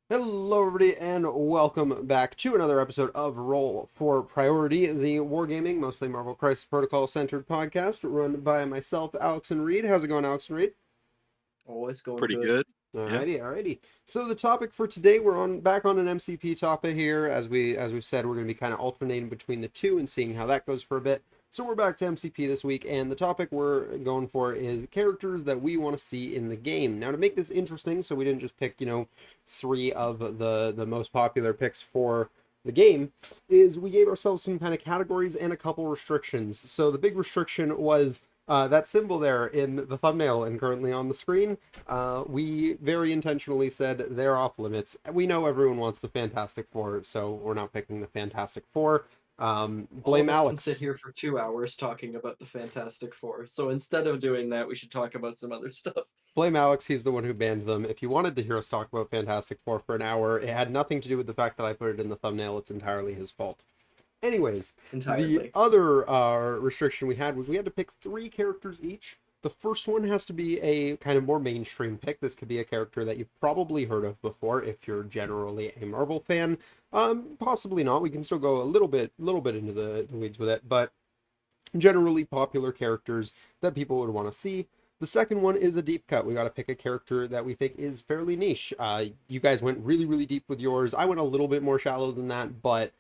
Hello, everybody, and welcome back to another episode of Roll for Priority, the Wargaming, mostly Marvel Crisis Protocol centered podcast run by myself, Alex and Reed. How's it going, Alex and Reed? Always going Pretty good. good. Yeah. Alrighty. So the topic for today, we're on back on an MCP topic here. As we've said, we're going to be kind of alternating between the two and seeing how that goes for a bit. So we're back to MCP this week, and the topic we're going for is characters that we want to see in the game. Now, to make this interesting, so we didn't just pick, three of the most popular picks for the game, is we gave ourselves some kind of categories and a couple restrictions. So the big restriction was that symbol there in the thumbnail and currently on the screen. We very intentionally said they're off limits. We know everyone wants the Fantastic Four, so we're not picking the Fantastic Four. All Blame of us can sit Alex. here for 2 hours talking about the Fantastic Four. So instead of doing that, we should talk about some other stuff. Blame Alex. He's the one who banned them. If you wanted to hear us talk about Fantastic Four for an hour, it had nothing to do with the fact that I put it in the thumbnail. It's entirely his fault. Anyways, the Entirely. other restriction we had was we had to pick three characters each. The first one has to be a kind of more mainstream pick. This could be a character that you've probably heard of before if you're generally a Marvel fan. Possibly not. We can still go a little bit into the weeds with it, but generally popular characters that people would want to see. The second one is a deep cut. We got to pick a character that we think is fairly niche. You guys went really, really deep with yours. I went a little bit more shallow than that, but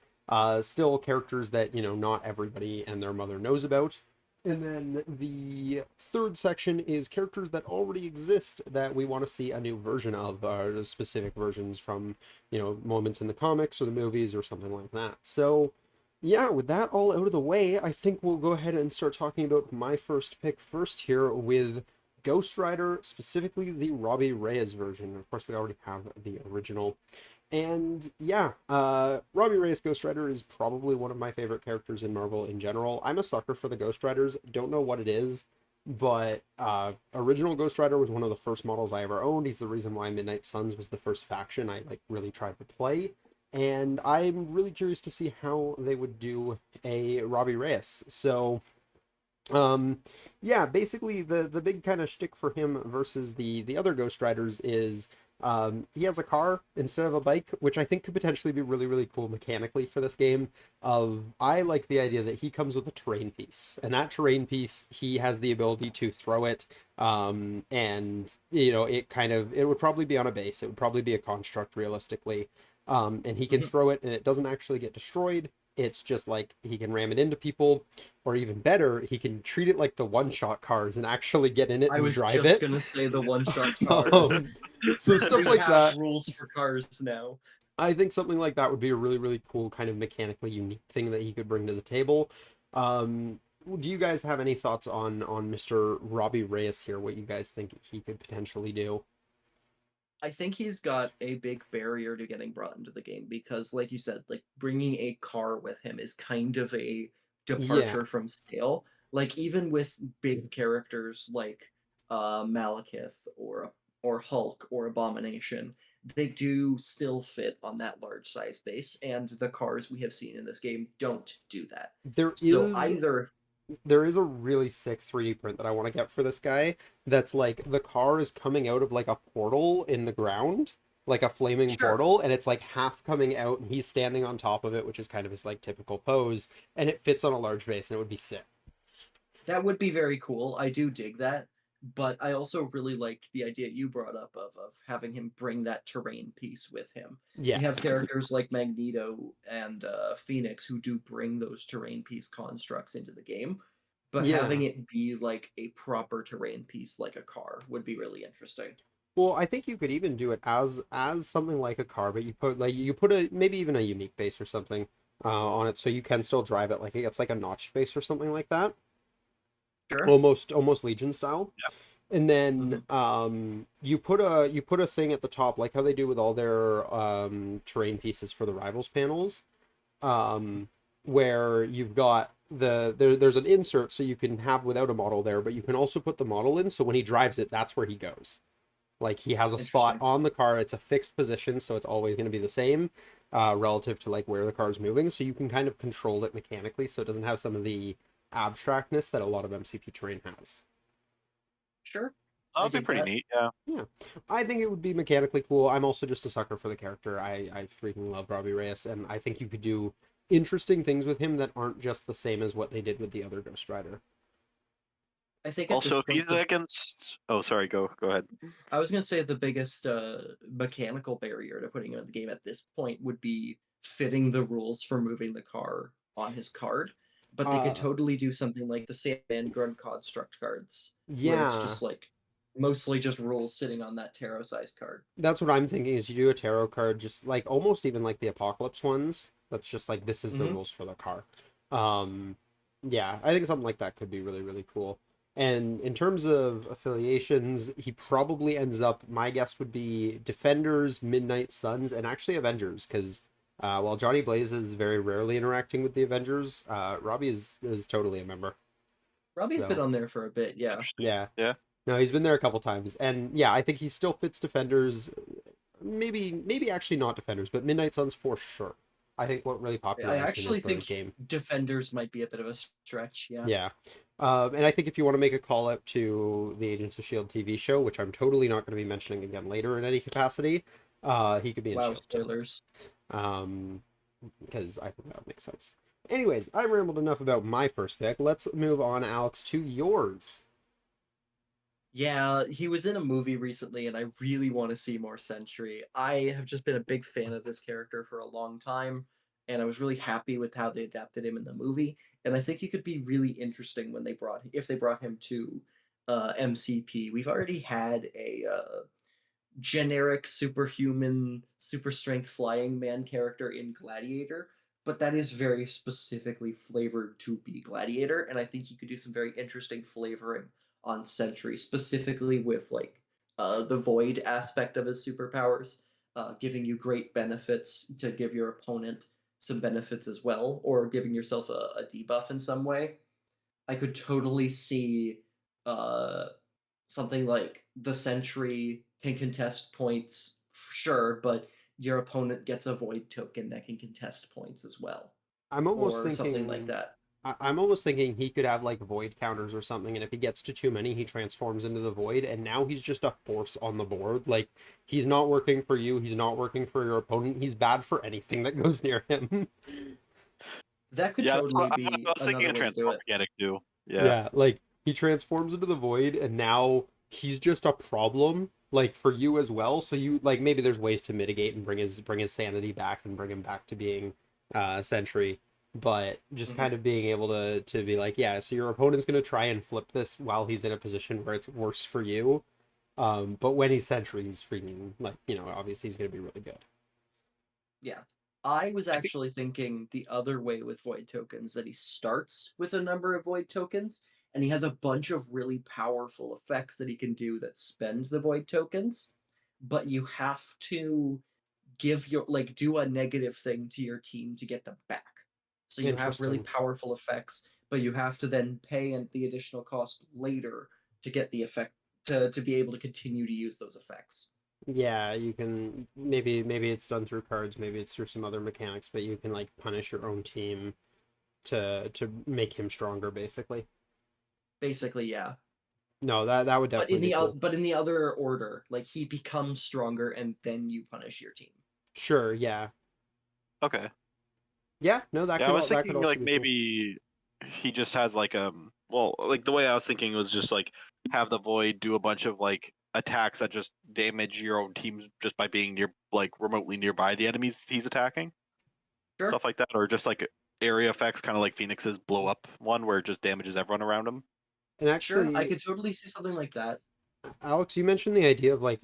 still characters that, not everybody and their mother knows about. And then the third section is characters that already exist that we want to see a new version of, specific versions from, moments in the comics or the movies or something like that. So, yeah, with that all out of the way, I think we'll go ahead and start talking about my first pick first here with Ghost Rider, specifically the Robbie Reyes version. Of course, we already have the original. And yeah, Robbie Reyes Ghost Rider is probably one of my favorite characters in Marvel in general. I'm a sucker for the Ghost Riders. Don't know what it is, but original Ghost Rider was one of the first models I ever owned. He's the reason why Midnight Suns was the first faction I really tried to play. And I'm really curious to see how they would do a Robbie Reyes. So, yeah, basically the big kind of shtick for him versus the other Ghost Riders is he has a car instead of a bike, which I think could potentially be really, really cool mechanically for this game. I like the idea that he comes with a terrain piece, and that terrain piece he has the ability to throw it, and it would probably be on a base. It would probably be a construct realistically, and he can Mhm. throw it, and it doesn't actually get destroyed. It's just like he can ram it into people, or even better, he can treat it like the one-shot cars and actually get in it I and was drive just it. gonna say the one-shot cars. Um, so stuff We like have that, rules for cars now. I think something like that would be a really, really cool kind of mechanically unique thing that he could bring to the table. Um, do you guys have any thoughts on Mr. Robbie Reyes here? What you guys think he could potentially do? I think he's got a big barrier to getting brought into the game because, like you said, like bringing a car with him is kind of a Yeah, departure from scale. Like even with big characters like Malekith or Hulk or Abomination, they do still fit on that large size base, and the cars we have seen in this game don't do that. there So is either there is a really sick 3D print that I want to get for this guy. That's like the car is coming out of like a portal in the ground, like a flaming sure, portal, and it's like half coming out, and he's standing on top of it, which is kind of his like typical pose, and it fits on a large base, and it would be sick. that would be very cool. I do dig that, but I also really liked the idea you brought up of having him bring that terrain piece with him. Yeah, We have characters like Magneto and Phoenix who do bring those terrain piece constructs into the game, but having yeah. it be like a proper terrain piece like a car would be really interesting. Well, I think you could even do it as something like a car, but you put a maybe even a unique base or something on it, so you can still drive it. Like it gets like a notched base or something like that, Sure. almost Legion style. And Hmm. then you put a thing at the top, like how they do with all their terrain pieces for the rivals panels, um, where you've got there's an insert so you can have without a model there, but you can also put the model in, so when he drives it, that's where he goes. Like he has a spot Interesting. on the car. It's a fixed position, so it's always going to be the same relative to like where the car is moving. So you can kind of control it mechanically, so it doesn't have some of the abstractness that a lot of MCP terrain has. Sure. I Sounds like dig pretty that. neat. Yeah. Yeah, I think it would be mechanically cool. I'm also just a sucker for the character. I freaking love Robbie Reyes, and I think you could do interesting things with him that aren't just the same as what they did with the other Ghost Rider. I think at this Also, if point, he's against, oh, sorry, go ahead. I was gonna say the biggest mechanical barrier to putting him in the game at this point would be fitting the rules for moving the car on his card. But they could Uh, totally do something like the Sandman Grunt Construct cards, where it's yeah, just like mostly just rules sitting on that tarot-sized card. that's what I'm thinking. Is you do a tarot card, just like almost even like the Apocalypse ones. That's just like this is the Hmm. rules for the car. Um, yeah, I think something like that could be really really cool. And in terms of affiliations, he probably ends up. My guess would be Defenders, Midnight Suns, and actually Avengers, because while Johnny Blaze is very rarely interacting with the Avengers, Robbie is totally a member. Robbie's been So on there for a bit, yeah. Interesting. yeah, Yeah. no, he's been there a couple times, and yeah, I think he still fits Defenders. Maybe actually not Defenders, but Midnight Suns for sure. I think what really I popularized him actually is the think game. Defenders might be a bit of a stretch, yeah. Yeah. And I think if you want to make a call out to the Agents of S.H.I.E.L.D. TV show, which I'm totally not going to be mentioning again later in any capacity, he could be in Wow, S.H.I.E.L.D. too. spoilers. Um, because I think that would make sense. Anyways, I rambled enough about my first pick. Let's move on, Alex, to yours. Yeah, he was in a movie recently, and I really want to see more Sentry. I have just been a big fan of this character for a long time, and I was really happy with how they adapted him in the movie. And I think he could be really interesting when if they brought him to MCP. We've already had a generic superhuman, super strength flying man character in Gladiator, but that is very specifically flavored to be Gladiator, and I think you could do some very interesting flavoring on Sentry, specifically with like the void aspect of his superpowers, giving you great benefits to give your opponent some benefits as well, or giving yourself a debuff in some way. I could totally see uh, something like the Sentry can contest points, sure, but your opponent gets a void token that can contest points as well, I'm almost or something like thinking that. I'm almost thinking he could have like void counters or something, and if he gets to too many, he transforms into the void, and now he's just a force on the board. Like he's not working for you, he's not working for your opponent. He's bad for anything that goes near him. That could Yeah, totally I be was thinking another a way to do transform it. mechanic too. Yeah. Yeah, like he transforms into the void, and now he's just a problem, like for you as well. So you like maybe there's ways to mitigate and bring his sanity back and bring him back to being Sentry, but just Mhm. kind of being able to be like, yeah, so your opponent's gonna try and flip this while he's in a position where it's worse for you. But when he's Sentry, he's freaking like, obviously he's gonna be really good. Yeah. I was I think. actually thinking the other way with void tokens that he starts with a number of void tokens and he has a bunch of really powerful effects that he can do that spend the void tokens, but you have to give your like do a negative thing to your team to get them back. So you have really Interesting. powerful effects, but you have to then pay the additional cost later to get the effect to be able to continue to use those effects. Yeah, you can maybe it's done through cards, maybe it's through some other mechanics, but you can like punish your own team to make him stronger, basically. Basically, yeah. No, that would But definitely be cool. but in the other order, like he becomes stronger and then you punish your team. Sure, yeah. Okay. Yeah, no, that Yeah, I could was that could thinking also like be cool. maybe he just has like well, like the way I was thinking was just like have the void do a bunch of like attacks that just damage your own teams just by being near like remotely nearby the enemies he's attacking. Sure. Stuff like that, or just like area effects, kind of like Phoenix's blow up one, where it just damages everyone around him. And Sure. I actually, could totally see something like that. Alex, you mentioned the idea of like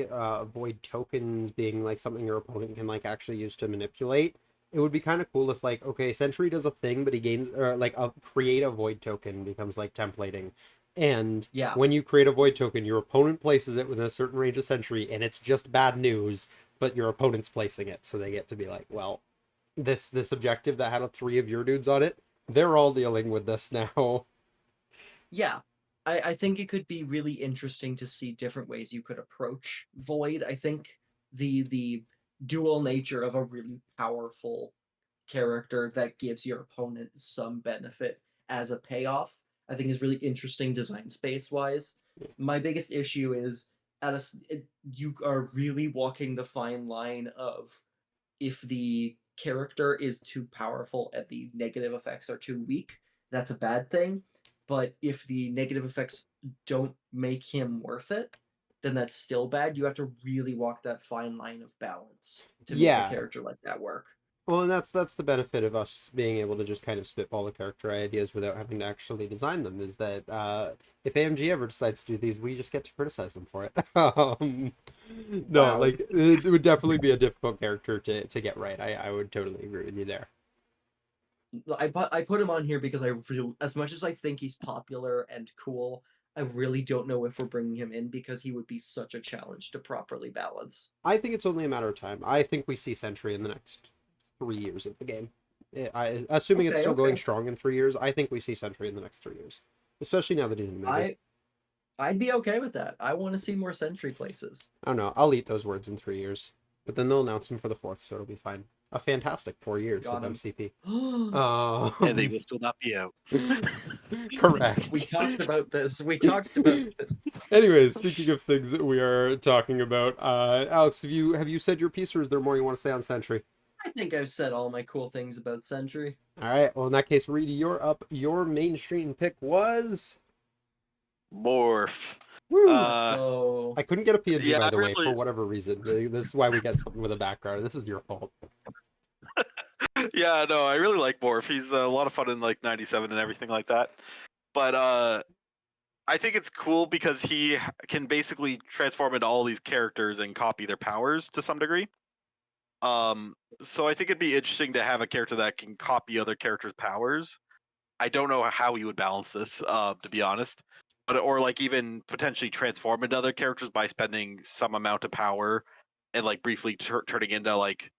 void tokens being like something your opponent can like actually use to manipulate. It would be kind of cool if like okay, Sentry does a thing, but he gains or like a create a void token becomes like templating, and Yeah. when you create a void token, your opponent places it within a certain range of Sentry, and it's just bad news. But your opponent's placing it, so they get to be like, well, this objective that had a three of your dudes on it, they're all dealing with this now. Yeah. I think it could be really interesting to see different ways you could approach Void. I think the dual nature of a really powerful character that gives your opponent some benefit as a payoff, I think is really interesting design space wise. My biggest issue is you are really walking the fine line of if the character is too powerful and the negative effects are too weak, that's a bad thing. But if the negative effects don't make him worth it, then that's still bad. You have to really walk that fine line of balance to make a Yeah. character like that work. Well, and that's the benefit of us being able to just kind of spitball the character ideas without having to actually design them. Is that if AMG ever decides to do these, we just get to criticize them for it. No, Wow. like it would definitely be a difficult character to get right. I would totally agree with you there. I put him on here because as much as I think he's popular and cool, I really don't know if we're bringing him in because he would be such a challenge to properly balance. I think it's only a matter of time. I think we see Sentry in the next 3 years of the game. Assuming it's Okay, still going okay. strong in 3 years, I think we see Sentry in the next 3 years, especially now that he's in the movie. I'd be okay with that. I want to see more Sentry places. I don't know. I'll eat those words in 3 years, but then they'll announce him for the fourth, so it'll be fine. A fantastic 4 years of Got him. MCP. And they will still not be out. Correct. We talked about this. We talked about this. Anyways, speaking of things that we are talking about, Alex, have you said your piece, or is there more you want to say on Sentry? I think I've said all my cool things about Sentry. All right. Well, in that case, Reedy, you're up. Your mainstream pick was. Morph. Woo! Let's go. I couldn't get a PNG, Yeah, by I the way, for really, whatever reason. This is why we get something with a background. This is your fault. yeah, no, I really like Morph. He's a lot of fun in like '97 and everything like that. But I think it's cool because he can basically transform into all these characters and copy their powers to some degree. So I think it'd be interesting to have a character that can copy other characters' powers. I don't know how he would balance this, to be honest. But or like even potentially transform into other characters by spending some amount of power and like briefly turning into like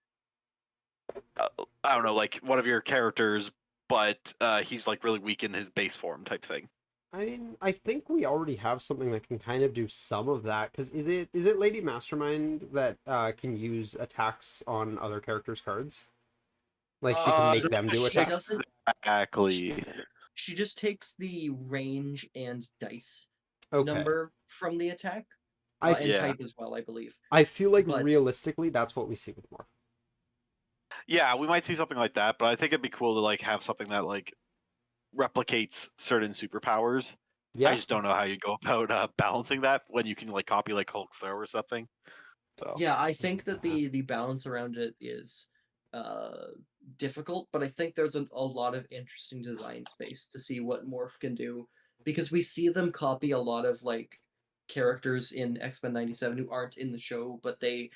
I don't know, like one of your characters, but he's like really weak in his base form type thing. I mean, I think we already have something that can kind of do some of that. Because is it Lady Mastermind that can use attacks on other characters' cards? Like she can make them do She attacks. doesn't. Exactly. She just takes the range and dice Okay. number from the attack, I and Yeah. type as well, I believe. I feel like But realistically, that's what we see with Morph. Yeah, we might see something like that, but I think it'd be cool to like have something that like replicates certain superpowers. I Yeah. just don't know how you go about balancing that when you can like copy like Hulk's throw or something. So yeah, I think that the balance around it is uh difficult, but I think there's a lot of interesting design space to see what Morph can do because we see them copy a lot of like characters in X-Men 97 who aren't in the show, but they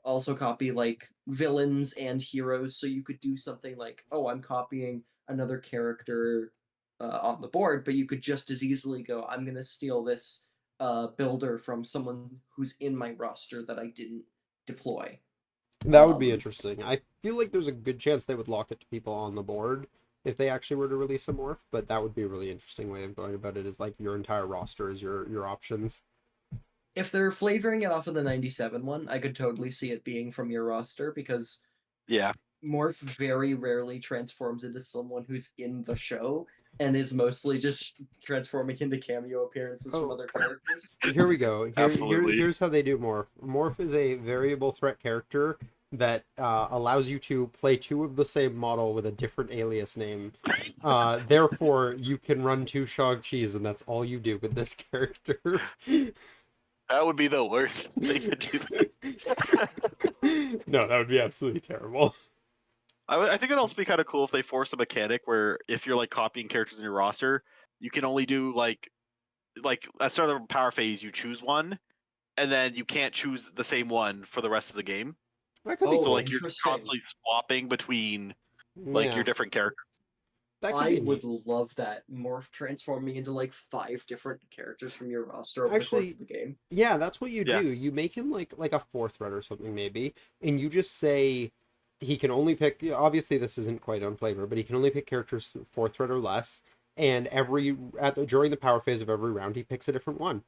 also copy like villains and heroes, so you could do something like, oh, I'm copying another character on the board, but you could just as easily go, I'm going to steal this builder from someone who's in my roster that I didn't deploy. That would be interesting. I feel like there's a good chance they would lock it to people on the board if they actually were to release a morph, but that would be a really interesting way of going about it, is like your entire roster is your options. If they're flavoring it off of the 97 one, I could totally see it being from your roster because yeah, Morph very rarely transforms into someone who's in the show and is mostly just transforming into cameo appearances from Oh, other characters. here we go. absolutely. Here's how they do Morph. Morph is a variable threat character that allows you to play two of the same model with a different alias name. Therefore, you can run two Shang-Chis, and that's all you do with this character. That would be the worst they could do this. No, that would be absolutely terrible. I think it'd also be kind of cool if they forced a mechanic where if you're like copying characters in your roster, you can only do like at start of the power phase you choose one, and then you can't choose the same one for the rest of the game. That could be Oh, So cool. like you're just interesting. constantly swapping between like your Yeah, different characters. that could be I would neat. love that. Morph transforming into like 5 different characters from your roster over the course Actually, of the game. yeah, that's what you Yeah. do. You make him like a fourth threat or something maybe, and you just say he can only pick. Obviously, this isn't quite on flavor, but he can only pick characters fourth threat or less. And during the power phase of every round, he picks a different one.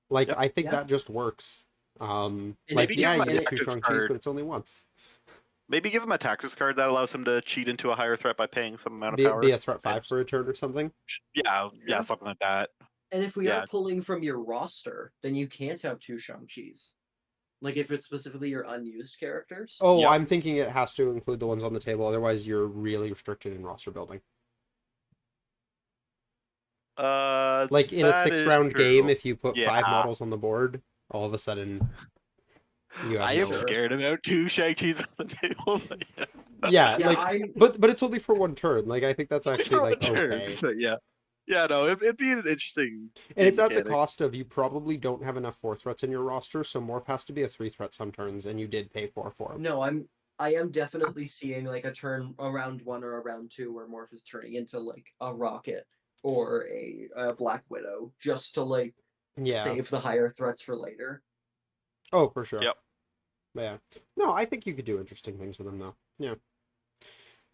Like Yep. I think Yeah. that just works. And Like Maybe give yeah, him you a get two tactics Shang-Chis, card. but it's only once. Maybe give him a tactics card that allows him to cheat into a higher threat by paying some amount of Be power. a threat 5 for a turn or something. Yeah, Yeah. something like that. And if we Yeah. are pulling from your roster, then you can't have two Shang-Chis. Like if it's specifically your unused characters. Oh, Yep. I'm thinking it has to include the ones on the table, otherwise you're really restricted in roster building. Like in a That is 6 round game, true. if you put Yeah. 5 models on the board, all of a sudden you have I no. am scared about two Shang-Chi's on the table. But yeah. Yeah, Yeah, like, I'm but it's only for one turn. Like, I think that's It's only actually for one like turn. okay, But yeah. Yeah, no, it'd be an interesting and game it's at the mechanic. cost of you probably don't have enough 4 threats in your roster, so Morph has to be a 3 threat some turns, and you did pay 4 for him. no, I am definitely seeing like a turn around 1 or around 2 where Morph is turning into like a rocket or a Black Widow just to like Yeah. save the higher threats for later. Oh, for sure. Yep. Yeah. No, I think you could do interesting things with them though. Yeah.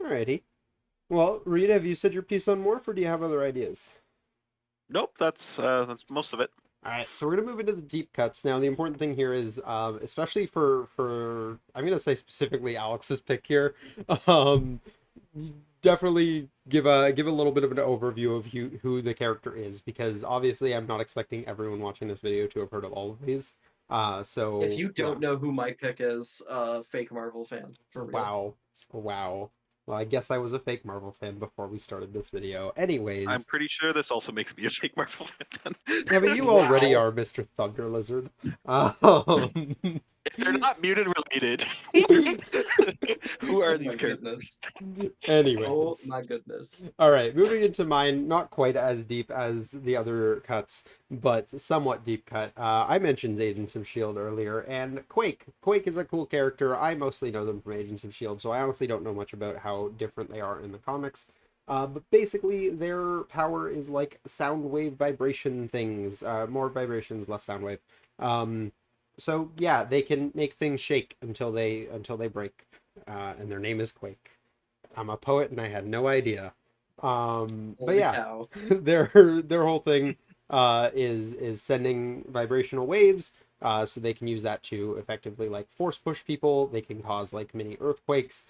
Alrighty. Well, Rita, have you said your piece on Morph, or do you have other ideas? Nope, that's most of it. All right, so we're gonna move into the deep cuts now. The important thing here is, especially for I'm gonna say specifically Alex's pick here, um, definitely give a little bit of an overview of who the character is, because obviously I'm not expecting everyone watching this video to have heard of all of these. So If you don't yeah. know who my pick is, fake Marvel fan for real. Wow. Well, I guess I was a fake Marvel fan before we started this video. I'm Anyways, pretty sure this also makes me a fake Marvel fan. yeah, but you already Wow. are Mr. Thunder Lizard. Um, If they're not mutant related, who are Oh these my characters? goodness. Oh anyways. my goodness. All right, moving into mine, not quite as deep as the other cuts, but somewhat deep cut. I mentioned Agents of S.H.I.E.L.D. earlier, and Quake. Quake is a cool character. I mostly know them from Agents of S.H.I.E.L.D., so I honestly don't know much about how different they are in the comics. But basically, their power is like sound wave vibration things. More vibrations, less sound wave. So yeah, they can make things shake until they break. And their name is Quake. I'm a poet and I had no idea. But Holy yeah, cow. their whole thing is sending vibrational waves, so they can use that to effectively like force push people. They can cause like mini earthquakes.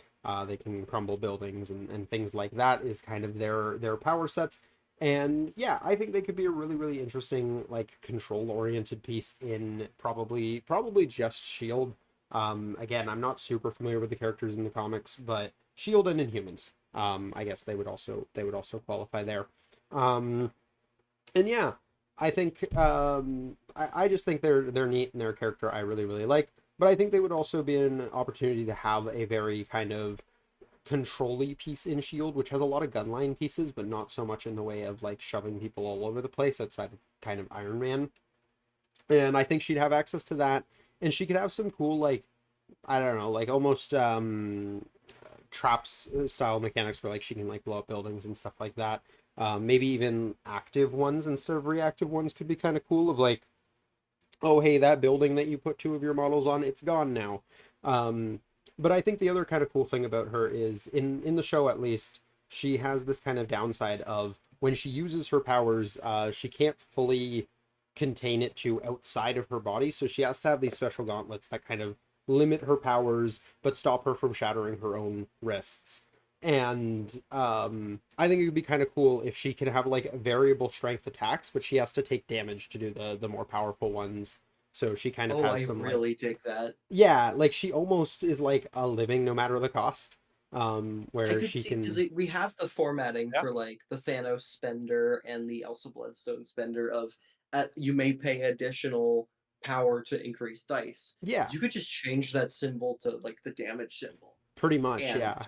They can crumble buildings and things like that is kind of their power sets. And yeah, I think they could be a really interesting like control oriented piece in probably just Shield. Again, I'm not super familiar with the characters in the comics, but Shield and Inhumans. I guess they would also qualify there. Um, and yeah, I think I just think they're neat and their character I really like. But I think they would also be an opportunity to have a very kind of control-y piece in Shield, which has a lot of gunline pieces, but not so much in the way of like shoving people all over the place outside of kind of Iron Man. And I think she'd have access to that, and she could have some cool like I don't know, like almost traps style mechanics where like she can like blow up buildings and stuff like that. Maybe even active ones instead of reactive ones could be kind of cool. Of like, oh hey, that building that you put 2 of your models on, it's gone now. Um, but I think the other kind of cool thing about her is in the show at least, she has this kind of downside of when she uses her powers, she can't fully contain it to outside of her body, so she has to have these special gauntlets that kind of limit her powers but stop her from shattering her own wrists. And I think it would be kind of cool if she can have like variable strength attacks, but she has to take damage to do the more powerful ones. So she kind of Oh, has I some like really dig that. yeah, like she almost is like a living no matter the cost. I Where could she see because can we have the formatting Yeah. for like the Thanos spender and the Elsa Bloodstone spender of you may pay additional power to increase dice. yeah, You could just change that symbol to like the damage symbol, pretty much and yeah.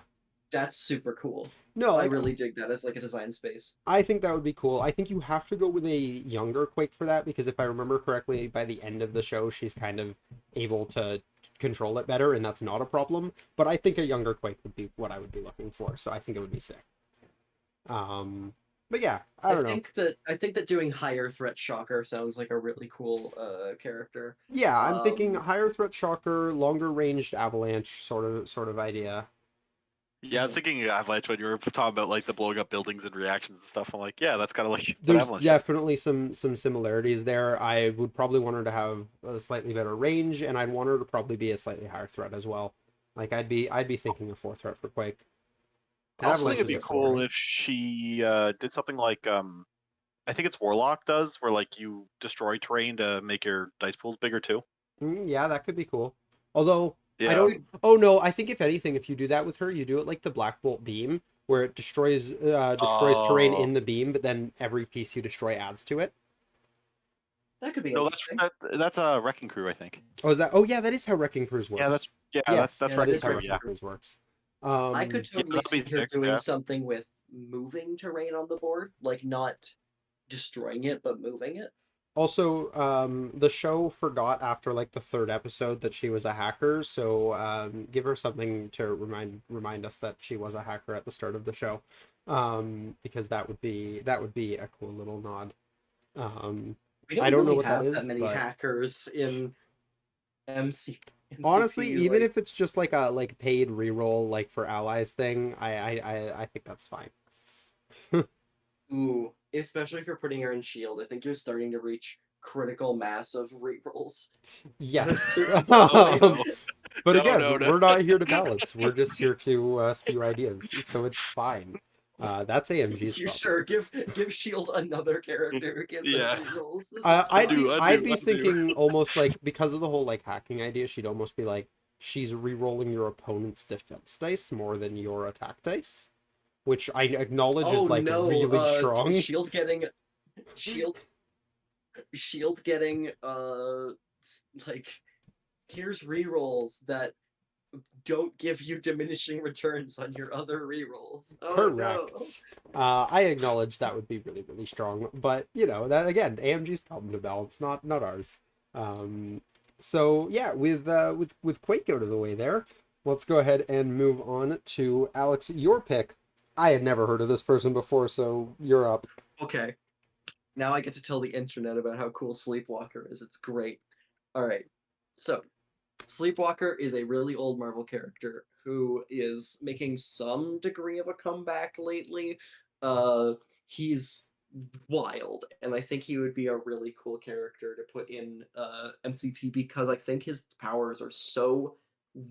that's super cool. No, I like really dig that as like a design space. I think that would be cool. I think you have to go with a younger Quake for that because if I remember correctly, by the end of the show, she's kind of able to control it better, and that's not a problem. But I think a younger Quake would be what I would be looking for, so I think it would be sick. But yeah, I don't know. I think that doing higher threat shocker sounds like a really cool character. Yeah, I'm thinking Um, higher threat shocker, longer ranged avalanche sort of idea. Yeah, I was thinking Avalanche when you were talking about like the blowing up buildings and reactions and stuff. I'm like, yeah, that's kind of like what There's Avalanche does. definitely some similarities there. I would probably want her to have a slightly better range, and I'd want her to probably be a slightly higher threat as well. Like I'd be thinking a 4 threat for Quake. I Because also think Avalanche it'd is be a 4, cool right? if she did something like I think it's Warlock does, where like you destroy terrain to make your dice pools bigger too. Yeah, that could be cool. Although I Yeah. don't. Oh no, I think if anything, if you do that with her, you do it like the Black Bolt beam, where it destroys terrain Oh in the beam, but then every piece you destroy adds to it. That could be no, interesting. that's a Wrecking Crew, I think. Oh, is that? Oh yeah, that is how Wrecking Crews Yeah, works. that's Yes, Yeah, that that is is how Crew. Wrecking Yeah, Wrecking Crew. Crews works. I could yeah, totally that'd be see her sick. doing Yeah. something with moving terrain on the board, like not destroying it, but moving it. Also, the show forgot after like the third episode that she was a hacker, so give her something to remind us that she was a hacker at the start of the show, because that would be a cool little nod. Um, We I don't don't know really what that have that is, many but hackers in MC honestly, MCP. even Like, if it's just like a paid reroll like for allies thing, I think that's fine. ooh, especially if you're putting her in shield, I think you're starting to reach critical mass of rerolls at a Yes. certain Oh point. no, But no, again, no, no. we're not here to balance. We're just here to spew ideas, so it's fine. That's AMG's You problem. sure give shield another character who gives it Yeah, rerolls. This is I'd fine. be I'd be undo. thinking almost like because of the whole like hacking idea, she'd almost be like she's re-rolling your opponent's defense dice more than your attack dice, which I acknowledge Oh is like no, really strong. shield shield getting like here's rerolls that don't give you diminishing returns on your other rerolls. Oh no. Correct. I acknowledge that would be really strong, but you know that again, AMG's problem to balance, not ours. Um, so yeah, with Quake out of the way there, let's go ahead and move on to Alex, your pick. I had never heard of this person before, so you're up. Okay. Now I get to tell the internet about how cool Sleepwalker is. It's great. All right. So, Sleepwalker is a really old Marvel character who is making some degree of a comeback lately. Uh, he's wild, and I think he would be a really cool character to put in MCP because I think his powers are so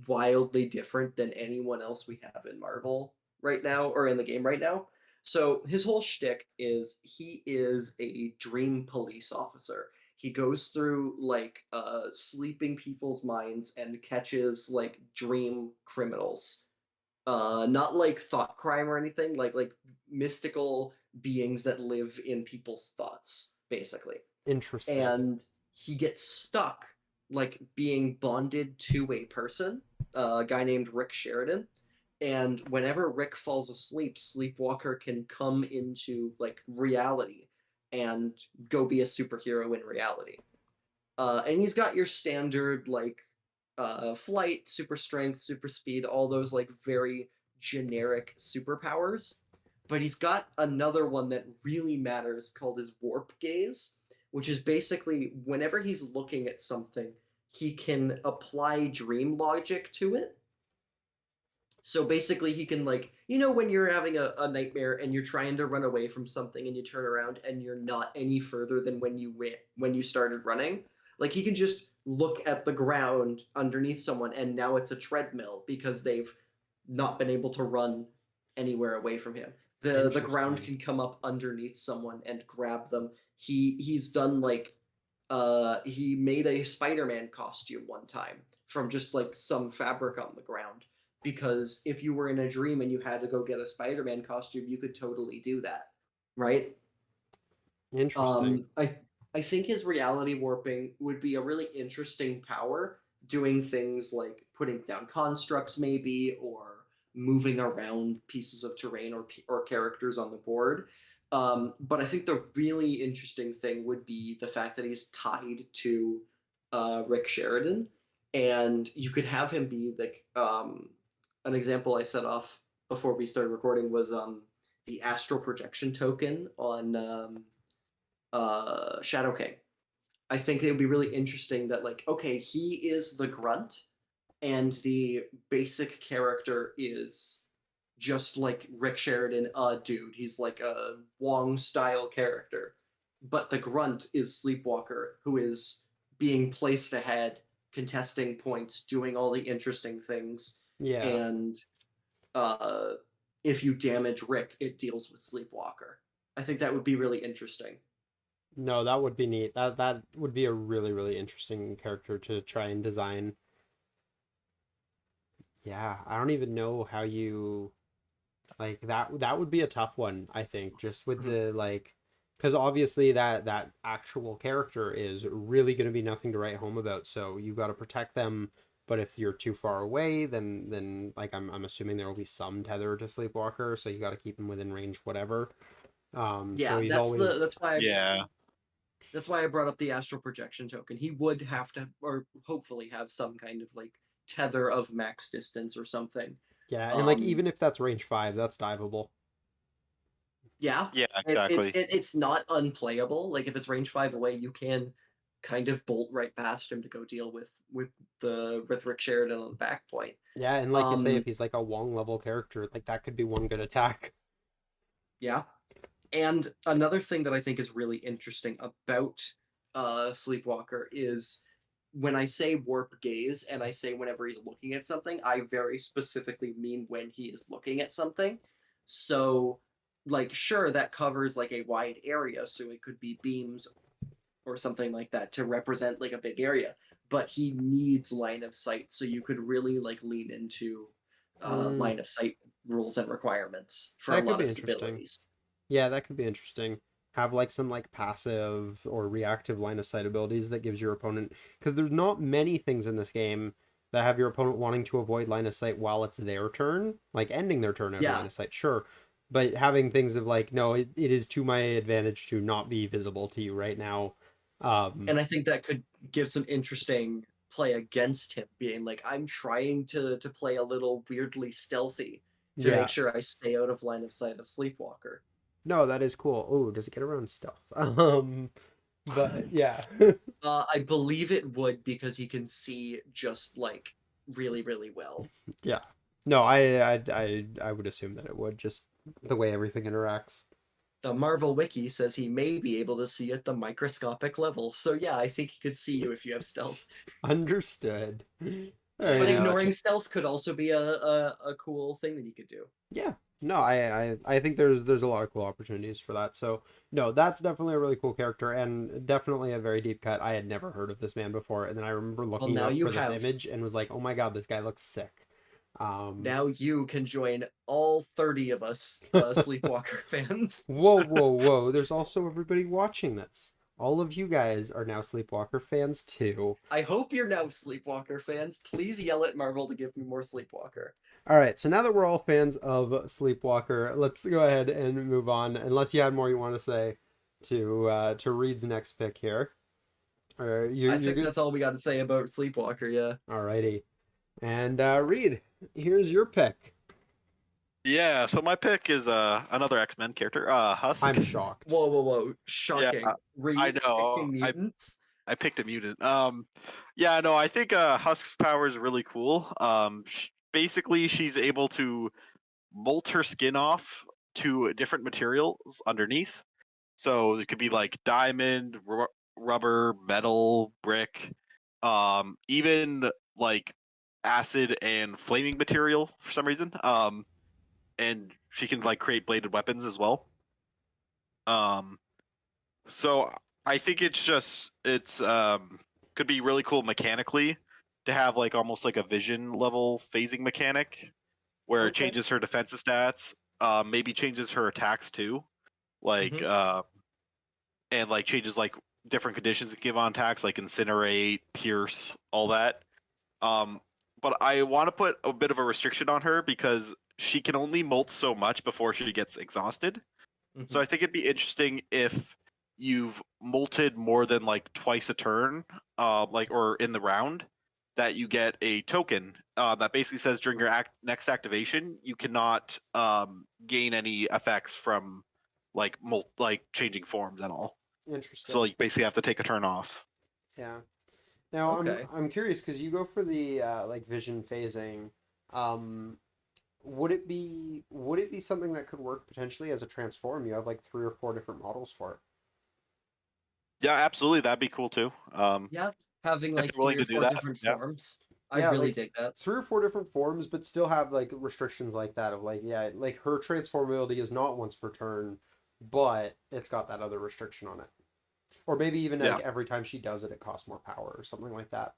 wildly different than anyone else we have in Marvel right now or in the game right now. So his whole shtick is he is a dream police officer. He goes through like sleeping people's minds and catches like dream criminals. Not like thought crime or anything, like mystical beings that live in people's thoughts, basically. Interesting. And he gets stuck like being bonded to a person, a guy named Rick Sheridan. And whenever Rick falls asleep, Sleepwalker can come into like reality and go be a superhero in reality. And he's got your standard like flight, super strength, super speed, all those like very generic superpowers. But he's got another one that really matters called his warp gaze, which is basically whenever he's looking at something, he can apply dream logic to it. So basically, he can like when you're having a nightmare and you're trying to run away from something and you turn around and you're not any further than when you started running. Like he can just look at the ground underneath someone and now it's a treadmill because they've not been able to run anywhere away from him. The ground Interesting. can come up underneath someone and grab them. He's done like he made a Spider-Man costume one time from just like some fabric on the ground because if you were in a dream and you had to go get a Spider-Man costume, you could totally do that, right? Interesting. Um, I I think his reality warping would be a really interesting power, doing things like putting down constructs, maybe, or moving around pieces of terrain or characters on the board. But I think the really interesting thing would be the fact that he's tied to Rick Sheridan, and you could have him be like an example I set off before we started recording was the astral projection token on Shadow King. I think it would be really interesting that like okay, he is the grunt, and the basic character is just like Rick Sheridan, a dude. He's like a Wong style character, but the grunt is Sleepwalker, who is being placed ahead, contesting points, doing all the interesting things, Yeah. and uh, if you damage Rick, it deals with Sleepwalker. I think that would be really interesting. No, that would be neat. That would be a really, really interesting character to try and design. Yeah, I don't even know how you like that would be a tough one, I think, just with Mhm. the like because obviously that actual character is really going to be nothing to write home about, so you got to protect them, but if you're too far away, then like I'm assuming there will be some tether to Sleepwalker, so you got to keep him within range whatever. So Yeah, he's always Yeah. that's why I brought up the astral projection token. He would have to, or hopefully have some kind of like tether of max distance or something. yeah, and like Um, even if that's range 5, that's diveable. yeah, Yeah, it's exactly. it's not unplayable. Like if it's range 5 away, you can kind of bolt right past him to go deal with Rick Sheridan on the back point. Yeah, and like you say, if Um, he's like a Wong level character, like that could be one good attack. yeah. And another thing that I think is really interesting about Sleepwalker is when I say warp gaze and I say whenever he's looking at something, I very specifically mean when he is looking at something. So, like, sure, that covers like a wide area, so it could be beams or something like that to represent like a big area. But he needs line of sight, so you could really like lean into Mm, line of sight rules and requirements for a that could lot be of his interesting. abilities. Yeah, that could be interesting. Have like some like passive or reactive line of sight abilities that gives your opponent because there's not many things in this game that have your opponent wanting to avoid line of sight while it's their turn, like ending their turn out of line Yeah, of sight, sure. But having things of like, no, it is to my advantage to not be visible to you right now. and I think that could give some interesting play against him, being like, I'm trying to play a little weirdly stealthy to make Yeah. sure I stay out of line of sight of Sleepwalker. No, that is cool. Oh, does it get around stealth? But yeah. I believe it would because he can see just like really, really well. Yeah. No, I would assume that it would just the way everything interacts. The Marvel Wiki says he may be able to see at the microscopic level. So yeah, I think he could see you if you have stealth. Understood. But I Alrighty. ignoring gotcha. stealth could also be a cool thing that he could do. Yeah. No, I think there's a lot of cool opportunities for that. So no, that's definitely a really cool character and definitely a very deep cut. I had never heard of this man before, and then I remember Well, looking him now up you for this have. image and was like, oh my god, this guy looks sick. Um, Now you can join all 30 of us Sleepwalker fans. whoa. There's also everybody watching this. All of you guys are now Sleepwalker fans too. I hope you're now Sleepwalker fans. Please yell at Marvel to give me more Sleepwalker. All right, so now that we're all fans of Sleepwalker, let's go ahead and move on. Unless you had more you want to say to Reed's next pick here. I You're think good. that's all we got to say about Sleepwalker, yeah. Alrighty, and Reed, here's your pick. Yeah, so my pick is another X-Men character, Husk. I'm shocked. Whoa. Yeah, Shocking. I Reed know. picking mutants? I picked a mutant. Yeah, no, I think Husk's power is really cool. Basically, she's able to molt her skin off to different materials underneath. So it could be like diamond, rubber, metal, brick, even like acid and flaming material for some reason. And she can like create bladed weapons as well. Um, so I think it's could be really cool mechanically to have like almost like a vision level phasing mechanic where it Okay. changes her defensive stats, maybe changes her attacks too, like hmm and like changes like different conditions that give on attacks like incinerate, pierce, all that. Um, but I want to put a bit of a restriction on her because she can only molt so much before she gets exhausted. So hmm I think it'd be interesting if you've molted more than like twice a turn, like or in the round, that you get a token that basically says during your next activation you cannot gain any effects from like like changing forms at all. So Interesting. you basically have to take a turn off. Yeah. Now Okay. I'm curious because you go for the like vision phasing. Um, would it be something that could work potentially as a transform? You have like 3 or 4 different models for it. Yeah, absolutely, that'd be cool too. Yeah. Having If like they're willing three or to do four that, different yeah. forms. I Yeah, really like dig that. 3 or 4 different forms, but still have like restrictions like that of like yeah, like her transformability is not once per turn, but it's got that other restriction on it. Or maybe even Yeah. like every time she does it, it costs more power or something like that.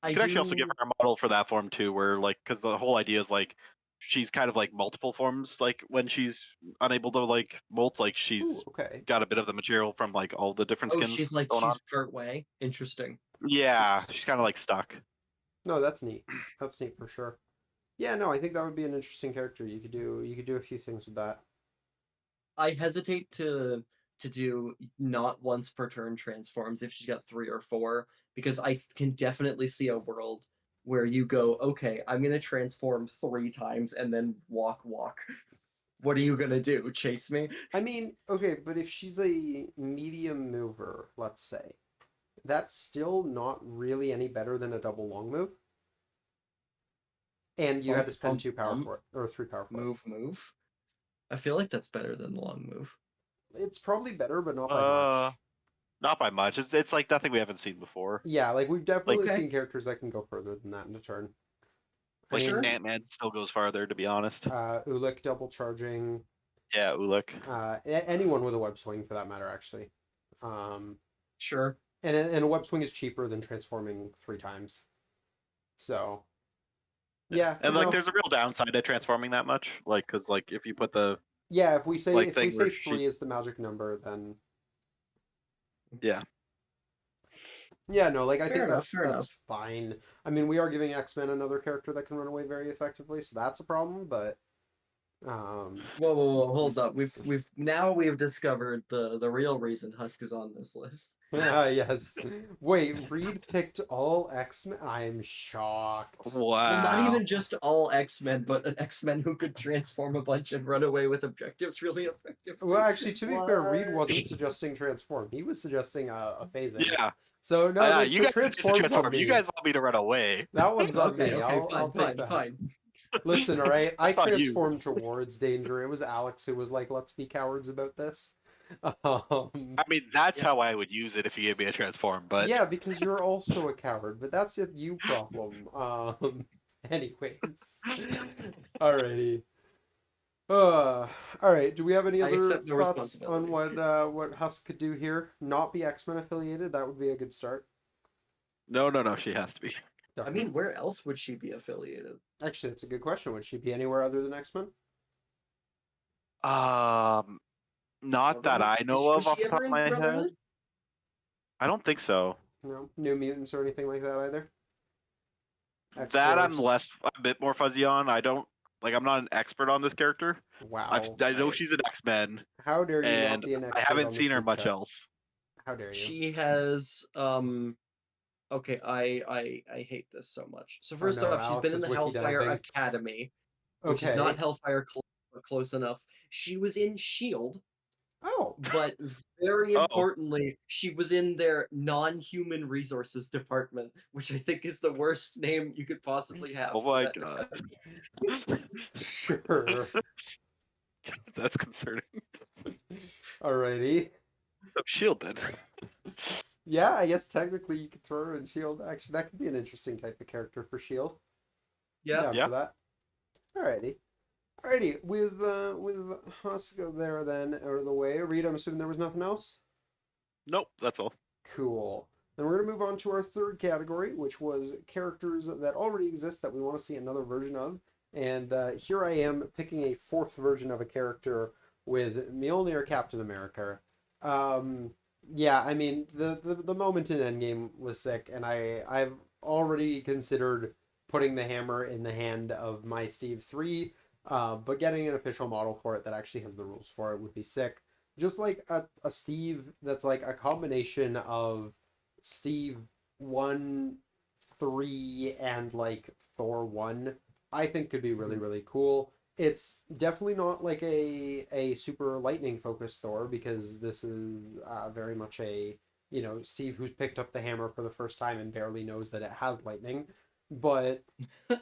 You could actually also give her a model for that form too, where like, because the whole idea is like she's kind of like multiple forms. Like when she's unable to like molt, like Ooh, she's okay. got a bit of the material from like all the different Oh, skins she's like going on. she's part way. Interesting. Yeah, she's kind of like stuck. No, that's neat. That's neat for sure. Yeah, no, I think that would be an interesting character. You could do a few things with that. I hesitate to do not once per turn transforms if she's got 3 or 4 because I can definitely see a world where you go, okay, I'm gonna transform 3 times and then walk. What are you gonna do? Chase me? I mean, okay, but if she's a medium mover, let's say, that's still not really any better than a double long move. And you had to spend 2 power for it, or 3 power for it. Move. I feel like that's better than the long move. It's probably better, but not by much. Not by much. It's like nothing we haven't seen before. Yeah, like we've definitely Okay. seen characters that can go further than that in a turn. Like Sure. Ant-Man still goes farther, to be honest. Ulik double charging. Yeah, Ulik. Anyone with a web swing for that matter, actually. Sure. And a web swing is cheaper than transforming 3 times. So, yeah. And like, no. there's a real downside to transforming that much. Like, because like if you put the Yeah, if we say like thing where 3 she's is the magic number, then yeah. yeah, no, like I think Fair enough, that's fair enough. fine. I mean, we are giving X-Men another character that can run away very effectively, so that's a problem, but Whoa, hold up. We've discovered the real reason Husk is on this list. yes. Wait, Reed picked all X-Men? I'm shocked. Well, not Wow. even just all X-Men, but an X-Men who could transform a bunch and run away with objectives really effectively. Well, actually, to be fair, Reed What? wasn't suggesting transform. He was suggesting a phasing. Yeah. So no, You the guys transform's on transform. me. You guys want me to run away. That one's on Okay, me. I'll take that. fine. Listen, all right. I That's on you. transformed towards danger. It was Alex who was like, "Let's be cowards about this." I mean, that's how I would use it if you gave me a transform. But Yeah, because you're also a coward, but that's a you problem. Anyways, alrighty. All right. Do we have any I other accept no thoughts on responsibility. what Husk could do here? Not be X-Men affiliated. That would be a good start. no, she has to be. I mean, where else would she be affiliated? Actually, that's a good question. Would she be anywhere other than X-Men? Not that I know Was of off she the top ever of in my head. Brotherhood? I don't think so. No, New Mutants or anything like that either. That I'm X-Force. a bit more fuzzy on. I don't like. I'm not an expert on this character. Wow. I know she's an X-Men, How dare you not and be an I expert haven't on the seen her soup much cut? else. How dare you? She has okay, I hate this so much. So first no, off, she's Alex been in is the wiki Hellfire diving. Academy, which is Okay. not Hellfire close enough. She was in Shield, Oh. but very Oh. importantly, she was in their non-human resources department, which I think is the worst name you could possibly have. Oh for my that god. Sure. That's concerning. Alrighty. Oh, Shield then. Yeah, I guess technically you could throw her in Shield. Actually, that could be an interesting type of character for Shield. Yeah. Down for that. Alrighty. Alrighty. With Husk there then out of the way. Reed, I'm assuming there was nothing else? Nope, that's all. Cool. Then we're going to move on to our third category, which was characters that already exist that we want to see another version of. And here I am picking a fourth version of a character with Mjolnir Captain America. Yeah, I mean, the moment in Endgame was sick, and I've already considered putting the hammer in the hand of my Steve 3, but getting an official model for it that actually has the rules for it would be sick. Just like a Steve that's like a combination of Steve 1, 3, and like Thor 1, I think could be really, really cool. It's definitely not like a super lightning focused Thor, because this is very much a, Steve who's picked up the hammer for the first time and barely knows that it has lightning. But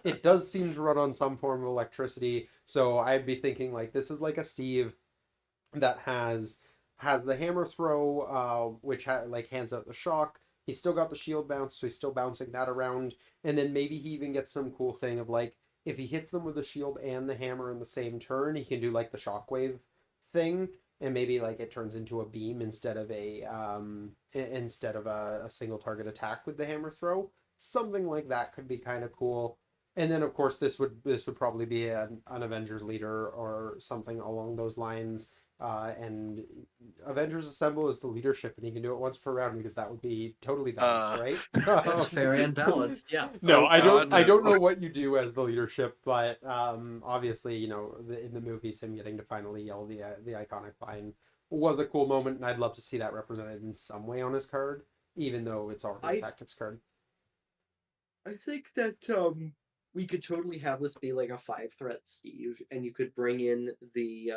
it does seem to run on some form of electricity, so I'd be thinking like this is like a Steve that has the hammer throw, which like hands out the shock. He's still got the shield bounce, so he's still bouncing that around, and then maybe he even gets some cool thing of like if he hits them with the shield and the hammer in the same turn, he can do like the shockwave thing. and maybe like it turns into a beam instead of a single target attack with the hammer throw. Something like that could be kind of cool. And then of course this would probably be an Avengers leader or something along those lines. And Avengers Assemble is the leadership, and he can do it once per round because that would be totally balanced, right? That's fair and balanced. Yeah. No, Oh, I don't. God, I don't no. know what you do as the leadership, but obviously, in the movies, him getting to finally yell the iconic line was a cool moment, and I'd love to see that represented in some way on his card, even though it's already a I tactics card. I think that we could totally have this be like a 5-threat Steve, and you could bring in the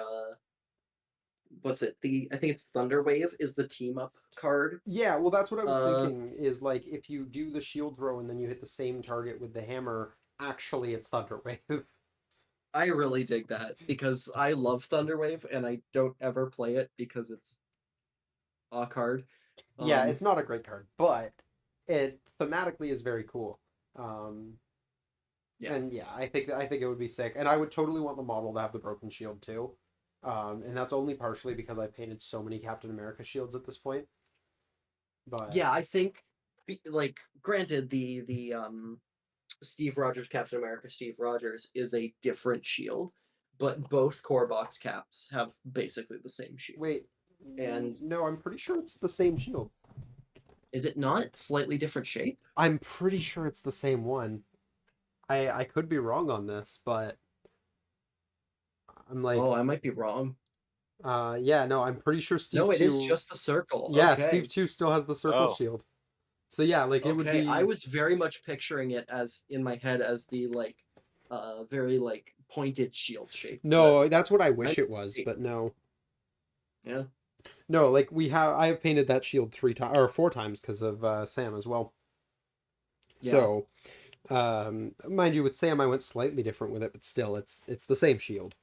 what's it? I think it's Thunderwave is the team up card. Yeah, well, that's what I was Uh, thinking. Is like if you do the shield throw and then you hit the same target with the hammer, actually, it's Thunderwave. I really dig that because I love Thunderwave and I don't ever play it because it's a card. Yeah, Um, it's not a great card, but it thematically is very cool. yeah. And yeah, I think it would be sick, and I would totally want the model to have the broken shield too. And that's only partially because I've painted so many Captain America shields at this point. But Yeah, I think like granted the Steve Rogers Captain America Steve Rogers is a different shield, but both core box caps have basically the same shield. wait, And no, I'm pretty sure it's the same shield. is it not slightly different shape? I'm pretty sure it's the same one. I could be wrong on this, but I'm like, Oh, I might be wrong. yeah, no, I'm pretty sure Steve No, it 2. is just a circle. Yeah, Okay. Steve 2 still has the circle Oh. shield. So yeah, like it would Okay, be. I was very much picturing it as in my head as the very like pointed shield shape. No, that's what I I wish it was, but no. yeah. No, like I have painted that shield 3 times or 4 times because of Sam as well. Yeah. So, mind you, with Sam I went slightly different with it, but still, it's the same shield.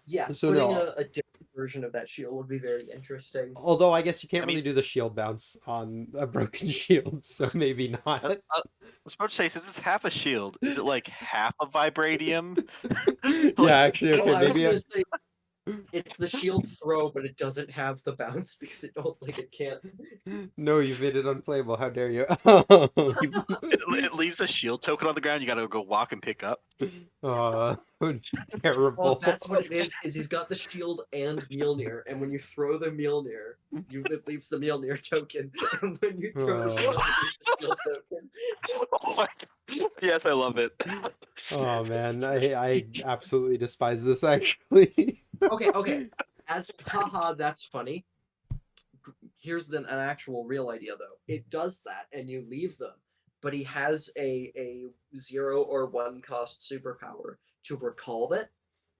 Yeah, So putting no, a different version of that shield would be very interesting. although I guess you can't I really mean, do the shield bounce on a broken shield, so maybe not. I was about to say, since it's half a shield, is it like half a vibranium? Yeah, actually, Well, okay, I was maybe gonna say it's the shield throw, but it doesn't have the bounce because it can't. No, you made it unplayable. How dare you? It leaves a shield token on the ground. You gotta go walk and pick up. Oh, Well, terrible. that's what it is he's got the shield and Mjolnir, and when you throw the Mjolnir, it leaves the Mjolnir token, and when you throw the shield, it leaves the shield token. Oh my God. Yes, I love it. Oh man, I absolutely despise this actually. Okay. As haha, that's funny. Here's an actual real idea though. It does that, and you leave them, but he has a 0 or 1 cost superpower to recall it,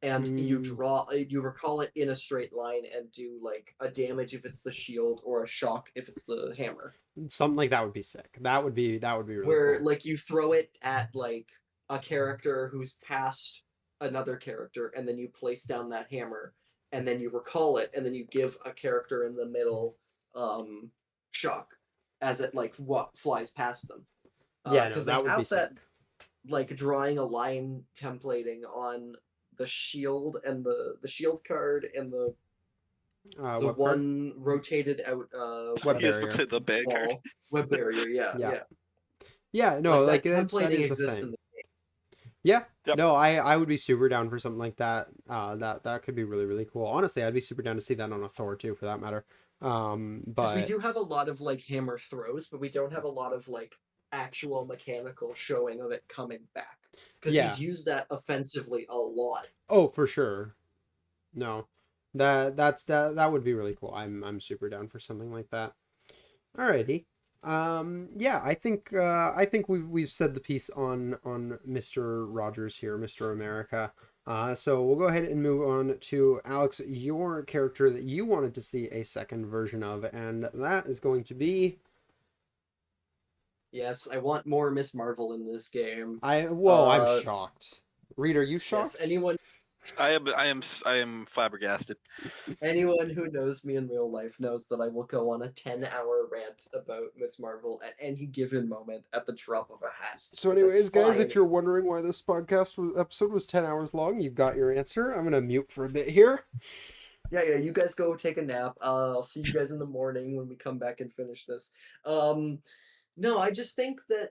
and you recall it in a straight line and do like a damage if it's the shield or a shock if it's the hammer. Something like that would be sick. That would be really Where cool. like you throw it at like a character who's past another character, and then you place down that hammer, and then you recall it, and then you give a character in the middle shock as it like what flies past them. Yeah, no, Because they that would be have that sick. like drawing a line templating on the shield and the shield card and the What card? one rotated out Web Yes, barrier. but say the bad card. wall web barrier. Yeah, Yeah. yeah. Yeah, no, Like like that that templating is a exists in thing. the Yeah. Yep. No, I would be super down for something like that. That could be really cool. Honestly, I'd be super down to see that on a Thor too, for that matter. because we But do have a lot of like hammer throws, but we don't have a lot of like actual mechanical showing of it coming back because yeah. he's used that offensively a lot. Oh, for sure. No, that would be really cool. I'm super down for something like that. Alrighty. Yeah, I think we've said the piece on Mr. Rogers here, Mr. America. So we'll go ahead and move on to Alex, your character that you wanted to see a second version of, and that is going to be Yes, I want more Miss Marvel in this game. I'm shocked. Reed, are you shocked? Yes, I am flabbergasted. anyone who knows me in real life knows that I will go on a 10-hour rant about Miss Marvel at any given moment at the drop of a hat. So anyways, That's guys, fine. if you're wondering why this episode was 10 hours long, you've got your answer. I'm going to mute for a bit here. Yeah, yeah. You guys go take a nap. I'll see you guys in the morning when we come back and finish this. Um, no, I just think that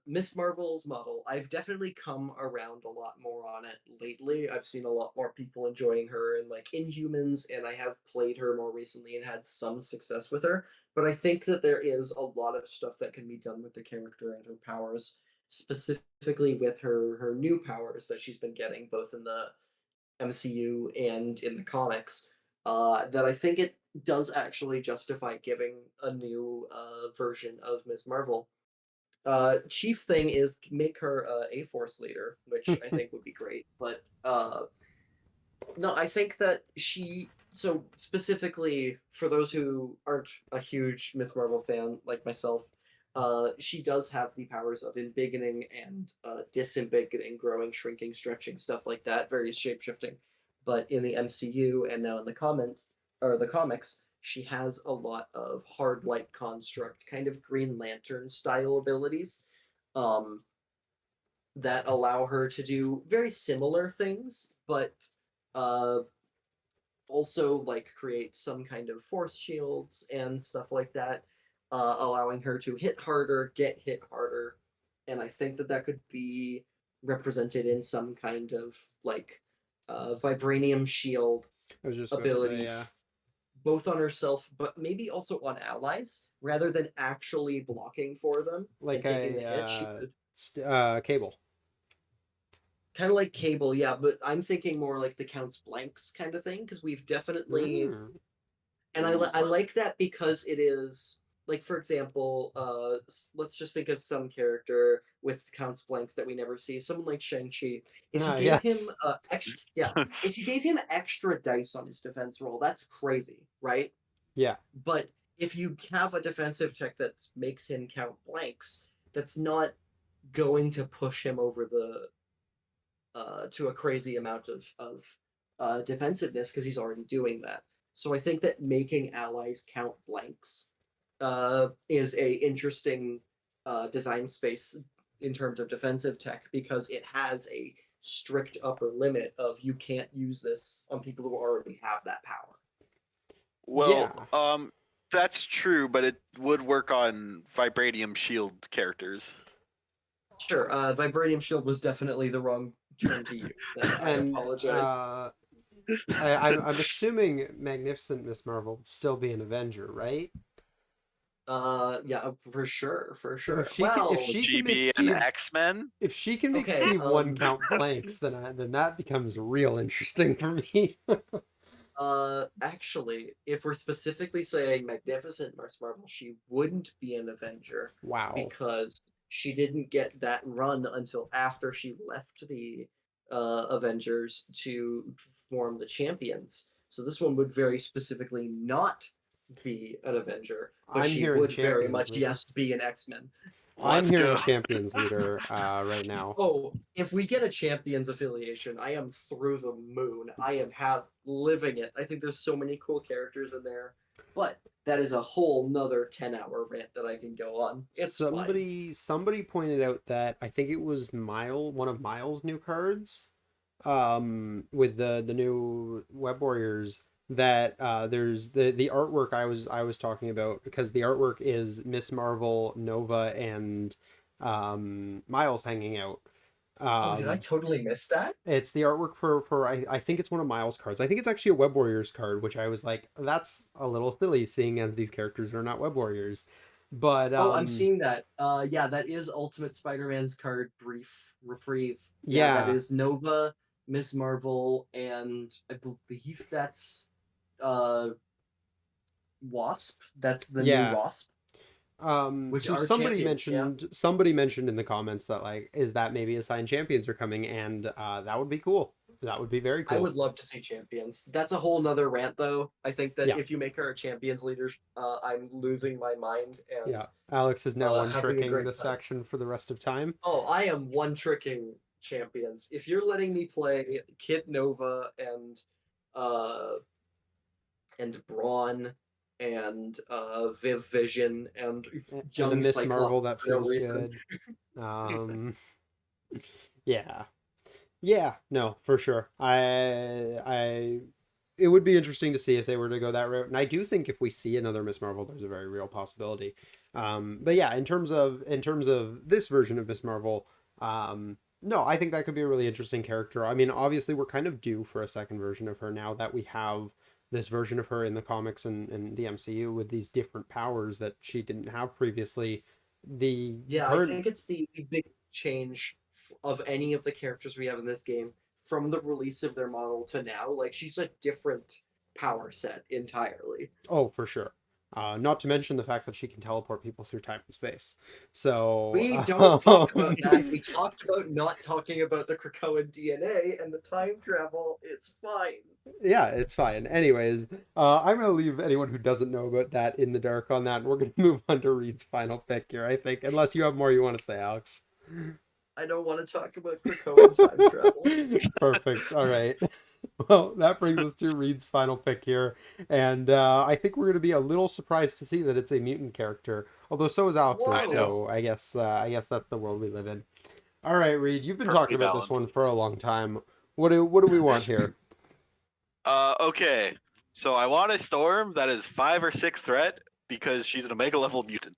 Miss Marvel's model, I've definitely come around a lot more on it lately. I've seen a lot more people enjoying her in like Inhumans, and I have played her more recently and had some success with her. But I think that there is a lot of stuff that can be done with the character and her powers, specifically with her new powers that she's been getting both in the MCU and in the comics, that I think it does actually justify giving a new version of Ms. Marvel. Chief thing is make her a Force leader, which I think would be great. But no, I think that she. So specifically for those who aren't a huge Ms. Marvel fan like myself, she does have the powers of embiggening and disembiggening, growing, shrinking, stretching, stuff like that, various shapeshifting. But in the MCU and now in the comments or the comics, she has a lot of hard light construct, kind of Green Lantern style abilities, um, that allow her to do very similar things, but uh, also like create some kind of force shields and stuff like that, allowing her to hit harder, get hit harder, and I think that that could be represented in some kind of like vibranium shield I was just about to say, ability, yeah. both on herself, but maybe also on allies, rather than actually blocking for them and Like taking the a hit. She could Cable. kind of like Cable, yeah, but I'm thinking more like the Count's Blanks kind of thing because we've definitely. Mm. And I like that because it is like, for example, let's just think of some character with counts blanks that we never see. Someone like Shang-Chi. If you Ah, gave him yes. extra, yeah, if you gave him extra dice on his defense roll, that's crazy, right? Yeah. But if you have a defensive tech that makes him count blanks, that's not going to push him over the to a crazy amount of defensiveness because he's already doing that. So I think that making allies count blanks is a interesting design space in terms of defensive tech because it has a strict upper limit of you can't use this on people who already have that power. Well, Yeah. that's true, but it would work on vibranium shield characters. Sure, vibranium shield was definitely the wrong term to use. Then I And apologize. I'm assuming Magnificent Miss Marvel would still be an Avenger, right? Yeah, for sure, for So sure. Well, Would she she can make be an Steve X-Men? if she can make okay. Steve one count blanks, then that becomes real interesting for me. Actually, if we're specifically saying Magnificent Miss Marvel, she wouldn't be an Avenger Wow. because she didn't get that run until after she left the Avengers to form the Champions. So this one would very specifically not be an Avenger, but I'm she hearing would very Champions much leader. yes be an X-Men. I'm Let's hearing go. Champions leader right now. Oh, if we get a Champions affiliation, I am through the moon. I am have living it. I think there's so many cool characters in there. But that is a whole nother 10-hour rant that I can go on. It's fine. Somebody pointed out that I think it was one of Miles' new cards, with the new Web Warriors, that there's the artwork I was talking about, because the artwork is Miss Marvel, Nova, and Miles hanging out. Oh, did I Um, totally miss that? it's the artwork for I think it's one of Miles' cards. I think it's actually a Web Warriors card, which I was like, that's a little silly, seeing as these characters are not Web Warriors. But Oh, I'm seeing that. Yeah, that is Ultimate Spider-Man's card, Brief Reprieve. Yeah, that yeah, is Nova, Miss Marvel, and I believe that's uh Wasp. That's the new yeah. Wasp, which So are champions. Yeah. somebody mentioned in the comments that, like, is that maybe a sign champions are coming, and that would be cool. That would be very I cool. would love to see champions. That's a whole nother rant, though. I think that Yeah, if you make her a champions leader, I'm losing my mind and yeah. Alex is now one having a tricking great this time. faction for the rest of time. Oh, I am one tricking champions. If you're letting me play Kid Nova uh and Brawn and Viv Vision and And a young Miss Cyclops Marvel that for no feels reason. good. Um, yeah, yeah. No, for sure. I it would be interesting to see if they were to go that route. And I do think if we see another Miss Marvel, there's a very real possibility. But yeah, in terms of this version of Miss Marvel, no, I think that could be a really interesting character. I mean, obviously, we're kind of due for a second version of her now that we have this version of her in the comics and the MCU with these different powers that she didn't have previously. The Yeah, I current think it's the big change of any of the characters we have in this game from the release of their model to now. Like, she's a different power set entirely. Oh, for sure. Not to mention the fact that she can teleport people through time and space. So, We don't talk about that. We talked about not talking about the Krakoan DNA and the time travel. It's fine. yeah, it's fine. Anyways, I'm gonna leave anyone who doesn't know about that in the dark on that, and we're gonna move on to Reed's final pick here, I think, unless you have more you want to say, Alex. I don't want to talk about Krakoan time travel. Perfect. All right. Well, that brings us to Reed's final pick here, and I think we're going to be a little surprised to see that it's a mutant character. Although so is Alex's, Whoa. so I guess that's the world we live in. All right, Reed, you've been talking Perfectly about this balanced. one for a long time. What do we want here? Okay. So I want a storm that is 5 or 6 threat because she's an Omega level mutant.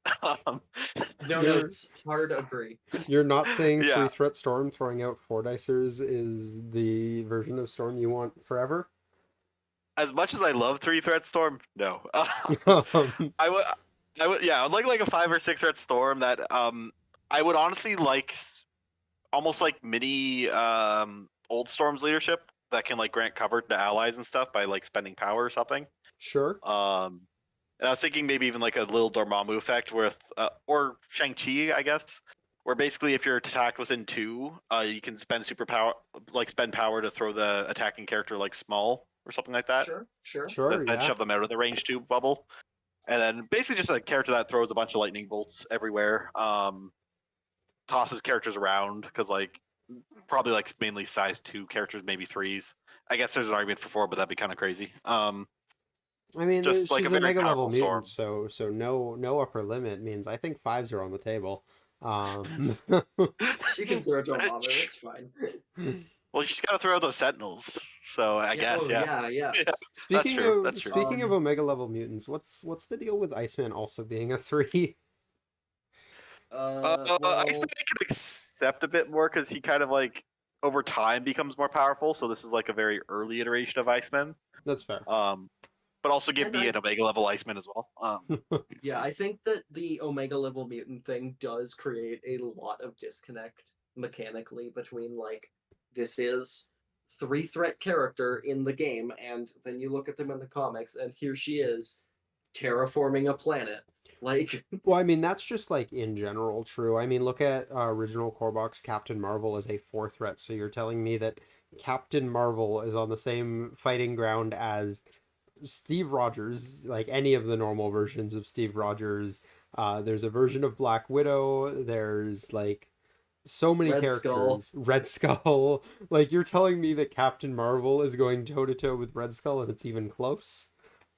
No You're- notes. Hard agree. You're not saying Yeah. 3 threat Storm throwing out 4 dicers is the version of Storm you want forever? As much as I love 3 threat storm, no. Um, I would like a 5 or 6 threat storm that I would honestly like almost like mini old storm's leadership that can like grant cover to allies and stuff by like spending power or something. sure. And I was thinking maybe even like a little Dormammu effect with or Shang-Chi, I guess, where basically if you're attacked within 2, you can spend spend power to throw the attacking character like small or something like that. Sure, sure. Sure, Then yeah. shove them out of the range 2 bubble. And then basically just a character that throws a bunch of lightning bolts everywhere. Tosses characters around because like probably like mainly size 2 characters, maybe 3s. I guess there's an argument for 4, but that'd be kind of crazy. I mean, Just like she's a a very mega level powerful storm. mutant, so no upper limit means I think 5s are on the table. She can throw Dormammu. It's fine. Well, she's got to throw out those sentinels. So I guess, Oh, yeah. yeah. Yeah. Speaking true, of that's true. speaking of Omega level mutants, what's the deal with Iceman also being a 3? Well, Iceman I can accept a bit more because he kind of like over time becomes more powerful. So this is like a very early iteration of Iceman. That's fair. But also give And me I- an Omega level Iceman as well. yeah, I think that the Omega level mutant thing does create a lot of disconnect mechanically between like this is 3 threat character in the game, and then you look at them in the comics, and here she is terraforming a planet. Like, Well, I mean, that's just like in general true. I mean, look at original core box Captain Marvel as a 4 threat. So you're telling me that Captain Marvel is on the same fighting ground as Steve Rogers, like any of the normal versions of Steve Rogers. There's a version of Black Widow. There's like so many Red characters. Skull. Red Skull. Like you're telling me that Captain Marvel is going toe to toe with Red Skull and it's even close?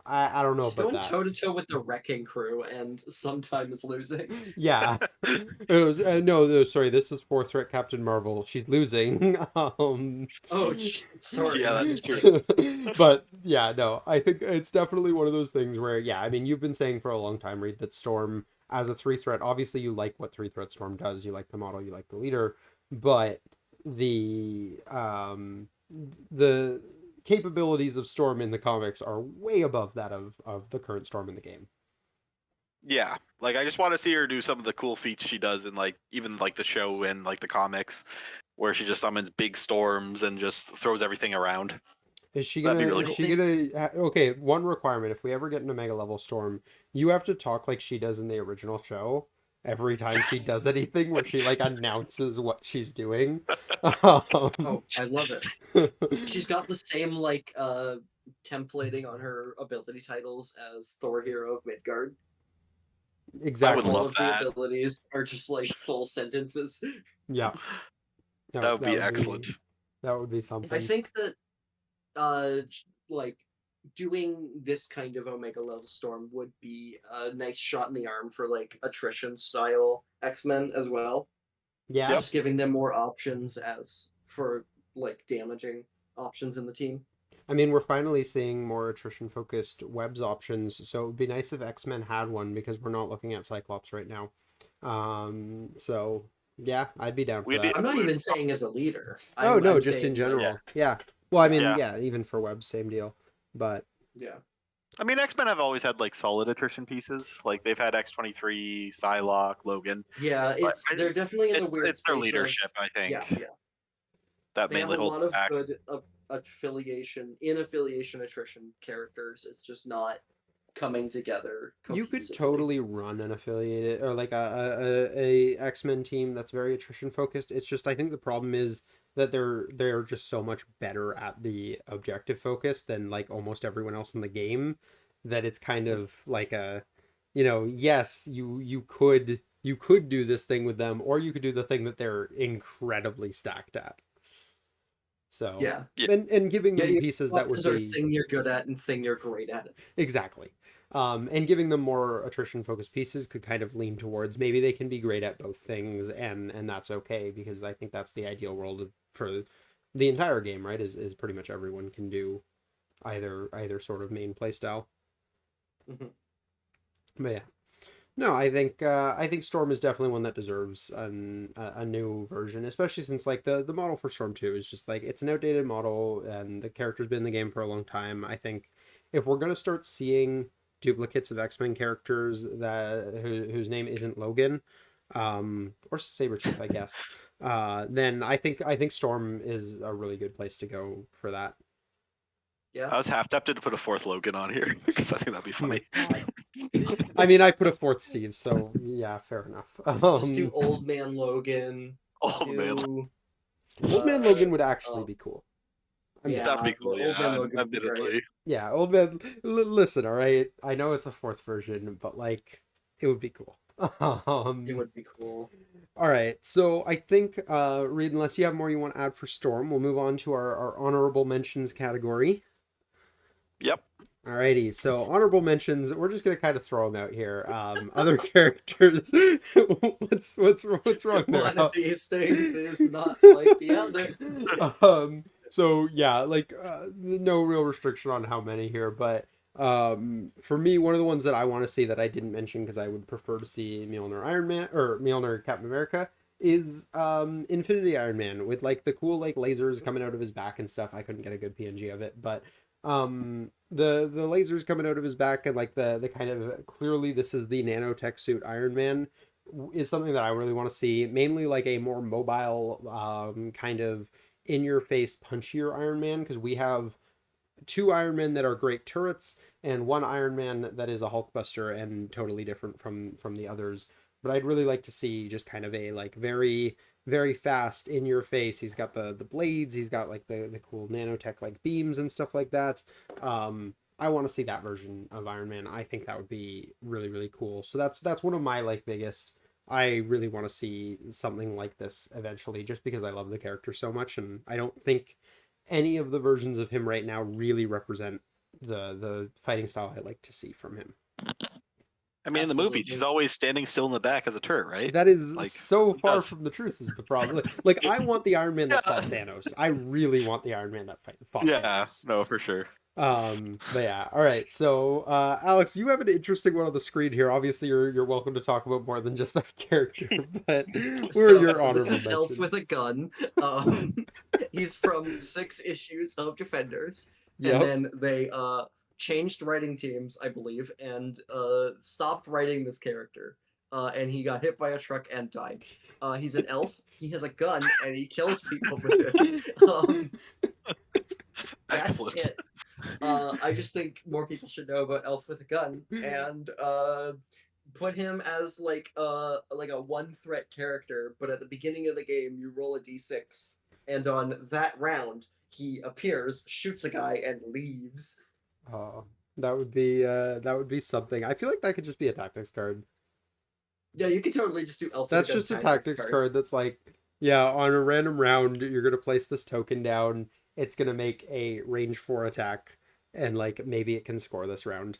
I don't know she's about going that. toe to toe with the Wrecking Crew and sometimes losing. Yeah. It was, no, sorry, this is 4 threat Captain Marvel. She's losing. Oh, sorry. Yeah, that's true. But yeah, no, I think it's definitely one of those things where, yeah, I mean, you've been saying for a long time, Reed, that Storm as a 3 threat, obviously you like what 3 threat Storm does. You like the model, you like the leader, but the capabilities of Storm in the comics are way above that of the current Storm in the game. Yeah, like I just want to see her do some of the cool feats she does in like even like the show and like the comics, where she just summons big storms and just throws everything around. Is she That'd gonna? be really Is cool. she gonna? Okay, one requirement: if we ever get an Omega level Storm, you have to talk like she does in the original show every time she does anything, where she like announces what she's doing. Oh, I love it. She's got the same like templating on her ability titles as Thor Hero of Midgard. Exactly. love All of that. the abilities are just like full sentences. Yeah. No, That would be excellent. That would be something. I think that like doing this kind of Omega level Storm would be a nice shot in the arm for like attrition style X-Men as well. Yeah. Just giving them more options as for like damaging options in the team. I mean, we're finally seeing more attrition-focused webs options, so it would be nice if X-Men had one because we're not looking at Cyclops right now. So yeah, I'd be down for We that. need- I'm not even saying as a leader. Oh no, I'm just in saying, like, general. Yeah. Well, I mean, Yeah. yeah, even for webs, same deal. But yeah. I mean, X-Men have always had like solid attrition pieces. Like they've had X-23, Psylocke, Logan. Yeah, But they're definitely in the it's weird it's their space leadership, of, I think, yeah. that They have mainly a holds lot them of back. good affiliation attrition characters. It's just not coming together. you could cohesively. totally run an affiliated or like a X-Men team that's very attrition focused. It's just I think the problem is that they're just so much better at the objective focus than like almost everyone else in the game that it's kind of like a yes, you could do this thing with them or you could do the thing that they're incredibly stacked at. So Yeah. and giving them your pieces that would options are be thing you're good at and thing you're great at. exactly. And giving them more attrition focused pieces could kind of lean towards maybe they can be great at both things and that's okay because I think that's the ideal world for the entire game, right? Is pretty much everyone can do either sort of main play style. Mhm. But yeah. No, I think Storm is definitely one that deserves a new version, especially since like the model for Storm 2 is just like it's an outdated model and the character's been in the game for a long time. I think if we're gonna start seeing duplicates of X-Men characters whose name isn't Logan, or Sabretooth, I guess, then I think Storm is a really good place to go for that. Yeah. I was half tempted to put a fourth Logan on here because I think that'd be Oh my funny. I mean, I put a fourth Steve, so yeah, fair enough. Just do Old Man Logan. Oh man, do, Old Man Logan would actually oh, be cool. I mean, yeah, that'd be cool. Old Man Yeah, Logan would be great. admittedly. yeah, Old Man. Listen, all right. I know it's a fourth version, but like, it would be cool. It would be cool. All right. So I think, Reed, unless you have more you want to add for Storm, we'll move on to our honorable mentions category. Yep. Alrighty, so honorable mentions. We're just gonna kind of throw them out here. Other characters. what's wrong there? One of these things is not like the other. So yeah, like no real restriction on how many here, but for me, one of the ones that I want to see that I didn't mention because I would prefer to see Mjolnir Iron Man or Mjolnir Captain America is Infinity Iron Man with like the cool like lasers coming out of his back and stuff. I couldn't get a good PNG of it, but the lasers coming out of his back and like the kind of clearly this is the nanotech suit Iron Man is something that I really want to see, mainly like a more mobile kind of in your face punchier Iron Man, because we have two Iron Men that are great turrets and one Iron Man that is a Hulkbuster and totally different from the others. But I'd really like to see just kind of a like very very fast in your face. He's got the blades, he's got like the cool nanotech like beams and stuff like that. I want to see that version of Iron Man. I think that would be really really cool. So that's one of my like biggest. I really want to see something like this eventually just because I love the character so much and I don't think any of the versions of him right now really represent the fighting style I like to see from him. I mean, in the movies, he's always standing still in the back as a turret, right? That is Like, so far does. from the truth is the problem. Like I want the Iron Man that Yeah. fought Thanos. I really want the Iron Man that fought Yeah, Thanos. no, for sure. But yeah, all right. So, Alex, you have an interesting one on the screen here. Obviously, you're welcome to talk about more than just that character. But where are your So honorable this is Elf mentions? with a gun. He's from 6 issues of Defenders, Yep. and then they changed writing teams, I believe, and stopped writing this character. And he got hit by a truck and died. He's an elf. He has a gun and he kills people with it. That's Excellent. it. I just think more people should know about Elf with a gun and put him as like a one threat character. But at the beginning of the game, you roll a d6, and on that round, he appears, shoots a guy, and leaves. That would be something. I feel like that could just be a tactics card. Yeah, you could totally just do Elf. That's with a gun just a tactics card that's like, yeah, on a random round, you're gonna place this token down. It's gonna make a range 4 attack, and like maybe it can score this round.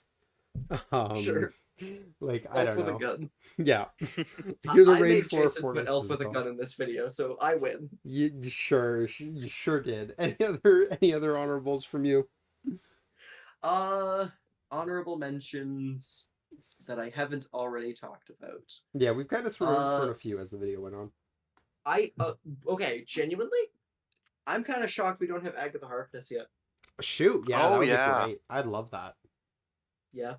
Sure. Like I Elf don't with a know. gun. Yeah. Here's a I made range 4 Jason for put Elf with a gun in this video, so I win. You sure did. Any other honorables from you? Honorable mentions that I haven't already talked about. Yeah, we've kind of thrown Uh, a few as the video went on. Okay, genuinely, I'm kind of shocked we don't have Agatha Harkness yet. Shoot, yeah, that Oh would be yeah. great. I'd love that. Yeah,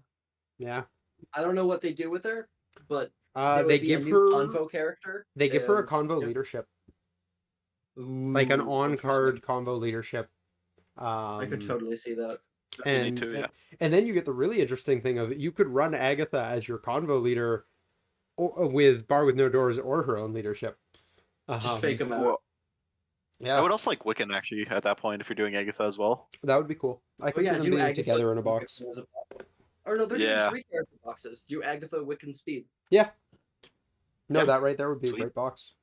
Yeah. I don't know what they do with her, but there They would be a give new her convo character. they give her a And convo yeah. leadership, like an Ooh, on-card interesting. convo leadership. I could totally see that. We need And to, yeah. and then you get the really interesting thing of you could run Agatha as your convo leader, with Bar with No Doors or her own leadership. Just fake them out. Well, I Yeah, would also like Wiccan actually at that point if you're doing Agatha as well. that would be cool. I Oh could see yeah, them do being Agatha together in a Wiccan box. as a box. Or no, they're doing Yeah. 3 character boxes. Do Agatha, Wiccan, Speed. Yeah. No, Yeah. that right there would be a Sweet. great box.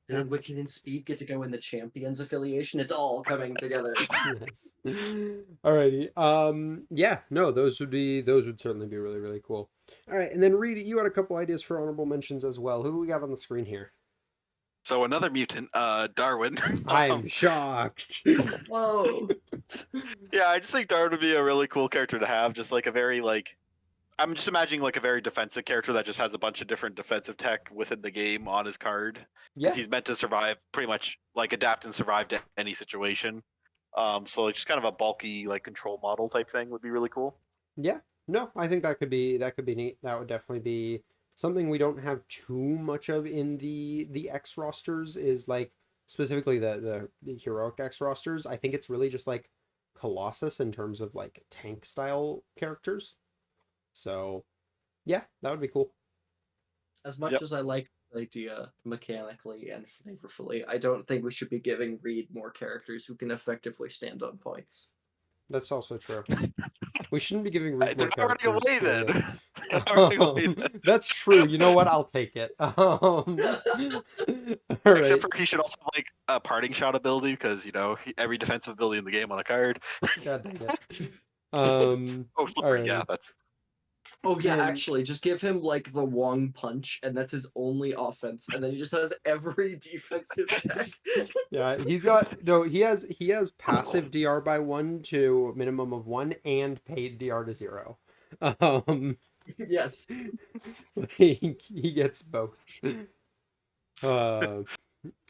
And then Wiccan and Speed get to go in the Champions affiliation. It's all coming together. Nice. Alrighty. Yeah, no, those would certainly be really, really cool. Alright, and then Reed, you had a couple ideas for honorable mentions as well. Who do we got on the screen here? So another mutant, Darwin. I'm shocked. Whoa! Yeah, I just think Darwin would be a really cool character to have. Just like a very I'm just imagining like a very defensive character that just has a bunch of different defensive tech within the game on his card. Yeah. Because he's meant to survive, pretty much like adapt and survive to any situation. So like, just kind of a bulky like control model type thing would be really cool. Yeah. No, I think that could be neat. That would definitely be something we don't have too much of in the X rosters, is like specifically the heroic X rosters. I think it's really just like Colossus in terms of like tank style characters. So, yeah, that would be cool. As much Yep. as I like the idea mechanically and flavorfully, I don't think we should be giving Reed more characters who can effectively stand on points. That's also true. We shouldn't be giving Reed They're more not running characters. away who then. are They're not running away good. then. That's true. You know what? I'll take it. All Except right. for he should also have like a parting shot ability because every defensive ability in the game on a card. God dang it. Oh, sorry. Yeah, Alrighty. that's Oh yeah, And- actually, just give him like the Wong punch, and that's his only offense, and then he just has every defensive tech. Yeah, he has passive DR by 1 to minimum of 1 and paid DR to 0. Yes. He gets both.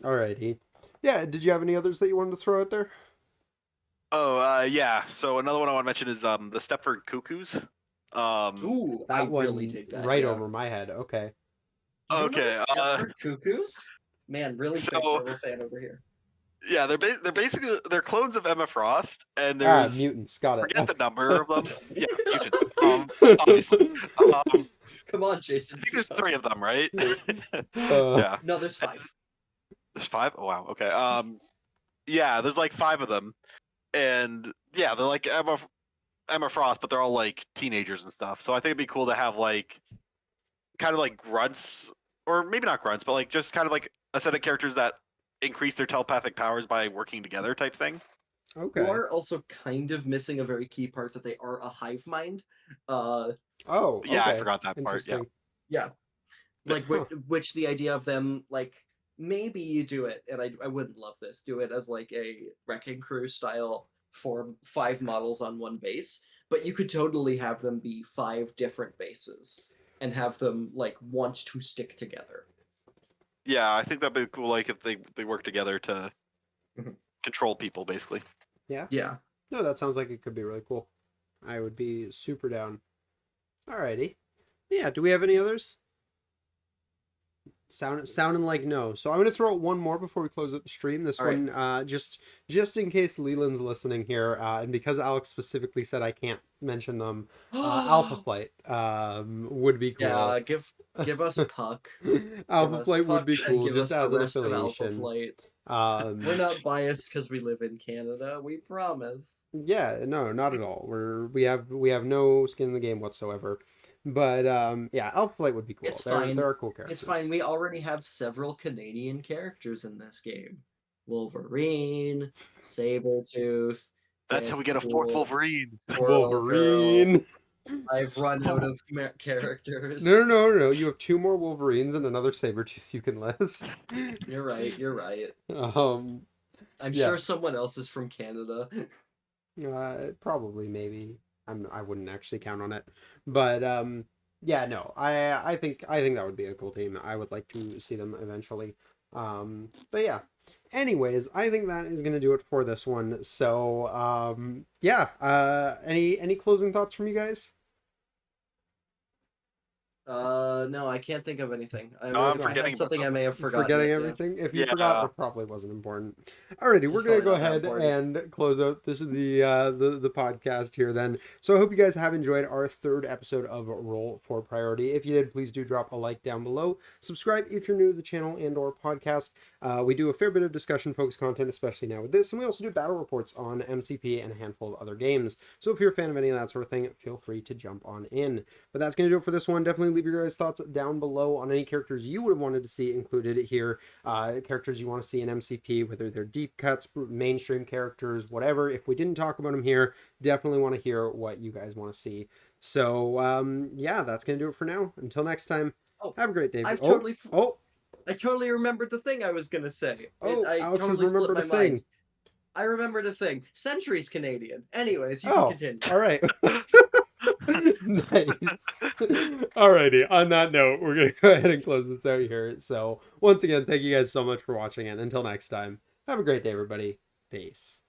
Alrighty. Yeah, did you have any others that you wanted to throw out there? Oh, yeah. So another one I want to mention is the Stepford Cuckoos. Ooh, That I one really take that. right yeah. over my head. Okay. You don't know Okay, the Stepford Cuckoos? Man, really so- fake Marvel fan over here. Yeah, they're basically they're clones of Emma Frost, and there's Mutants. Got it. forget the number of them. Yeah, mutants. Obviously. Come on, Jason. I think there's 3 of them, right? Uh, Yeah. No, there's 5. There's 5? Oh wow, okay. Yeah, there's like 5 of them. And yeah, they're like Emma Frost, but they're all like teenagers and stuff. So I think it'd be cool to have like kind of like grunts, or maybe not grunts, but like just kind of like a set of characters that increase their telepathic powers by working together type thing. Okay. You are also kind of missing a very key part that they are a hive mind. Oh, Yeah, I okay. forgot that part. Yeah. Interesting. Yeah. Like Huh. which the idea of them like maybe you do it, and I wouldn't love this. Do it as like a Wrecking Crew style for 5 models on one base, but you could totally have them be 5 different bases and have them like want to stick together. Yeah, I think that'd be cool. Like if they work together to Mhm. control people, basically. Yeah. No, that sounds like it could be really cool. I would be super down. Alrighty. Yeah, do we have any others? Sounding like no. So I'm gonna throw out one more before we close out the stream. This All right. one, just in case Leland's listening here, and because Alex specifically said I can't mention them, Alpha Flight would be cool. Yeah, give us Puck. Alpha Give us Flight would Puck be and cool, give just us as the an rest of Alpha affiliation. Flight. Um, We're not biased because we live in Canada. We promise. Yeah, no, not at all. We have no skin in the game whatsoever. But yeah, Alpha Flight would be cool. It's fine. There are cool characters. It's fine. We already have several Canadian characters in this game. Wolverine, Sabretooth. That's how we get a 4th Deadpool, Wolverine. Squirrel Wolverine. Girl. I've run out of characters. No. You have 2 more Wolverines and another Sabretooth you can list. You're right. Um, I'm Yeah. sure someone else is from Canada. Probably, maybe. I wouldn't actually count on it, but yeah, no, I think that would be a cool team. I would like to see them eventually. But yeah. Anyways, I think that is gonna do it for this one. So yeah. Any closing thoughts from you guys? No, I can't think of anything. I No, may I'm have, I forgetting had about something I may have forgotten. Forgetting Yeah. everything. If you forgot, Yeah. it probably wasn't important. Alrighty, we're It's gonna probably go not that ahead important. and close out the podcast here then. So I hope you guys have enjoyed our third episode of Roll for Priority. If you did, please do drop a like down below. Subscribe if you're new to the channel and or podcast. We do a fair bit of discussion focused content, especially now with this, and we also do battle reports on MCP and a handful of other games. So if you're a fan of any of that sort of thing, feel free to jump on in. But that's going to do it for this one. Definitely leave your guys' thoughts down below on any characters you would have wanted to see included here. Characters you want to see in MCP, whether they're deep cuts, mainstream characters, whatever. If we didn't talk about them here, definitely want to hear what you guys want to see. So, yeah, that's going to do it for now. Until next time, Oh, have a great day. I've Oh, totally, oh, I totally remembered the thing I was gonna say. oh, I Alex has totally slipped remembered my a mind. thing. I remembered a thing. Sentry's Canadian. Anyways, you can Oh, continue. all right. Nice. Alrighty, on that note, we're going to go ahead and close this out here. So, once again, thank you guys so much for watching, and until next time, have a great day, everybody. Peace.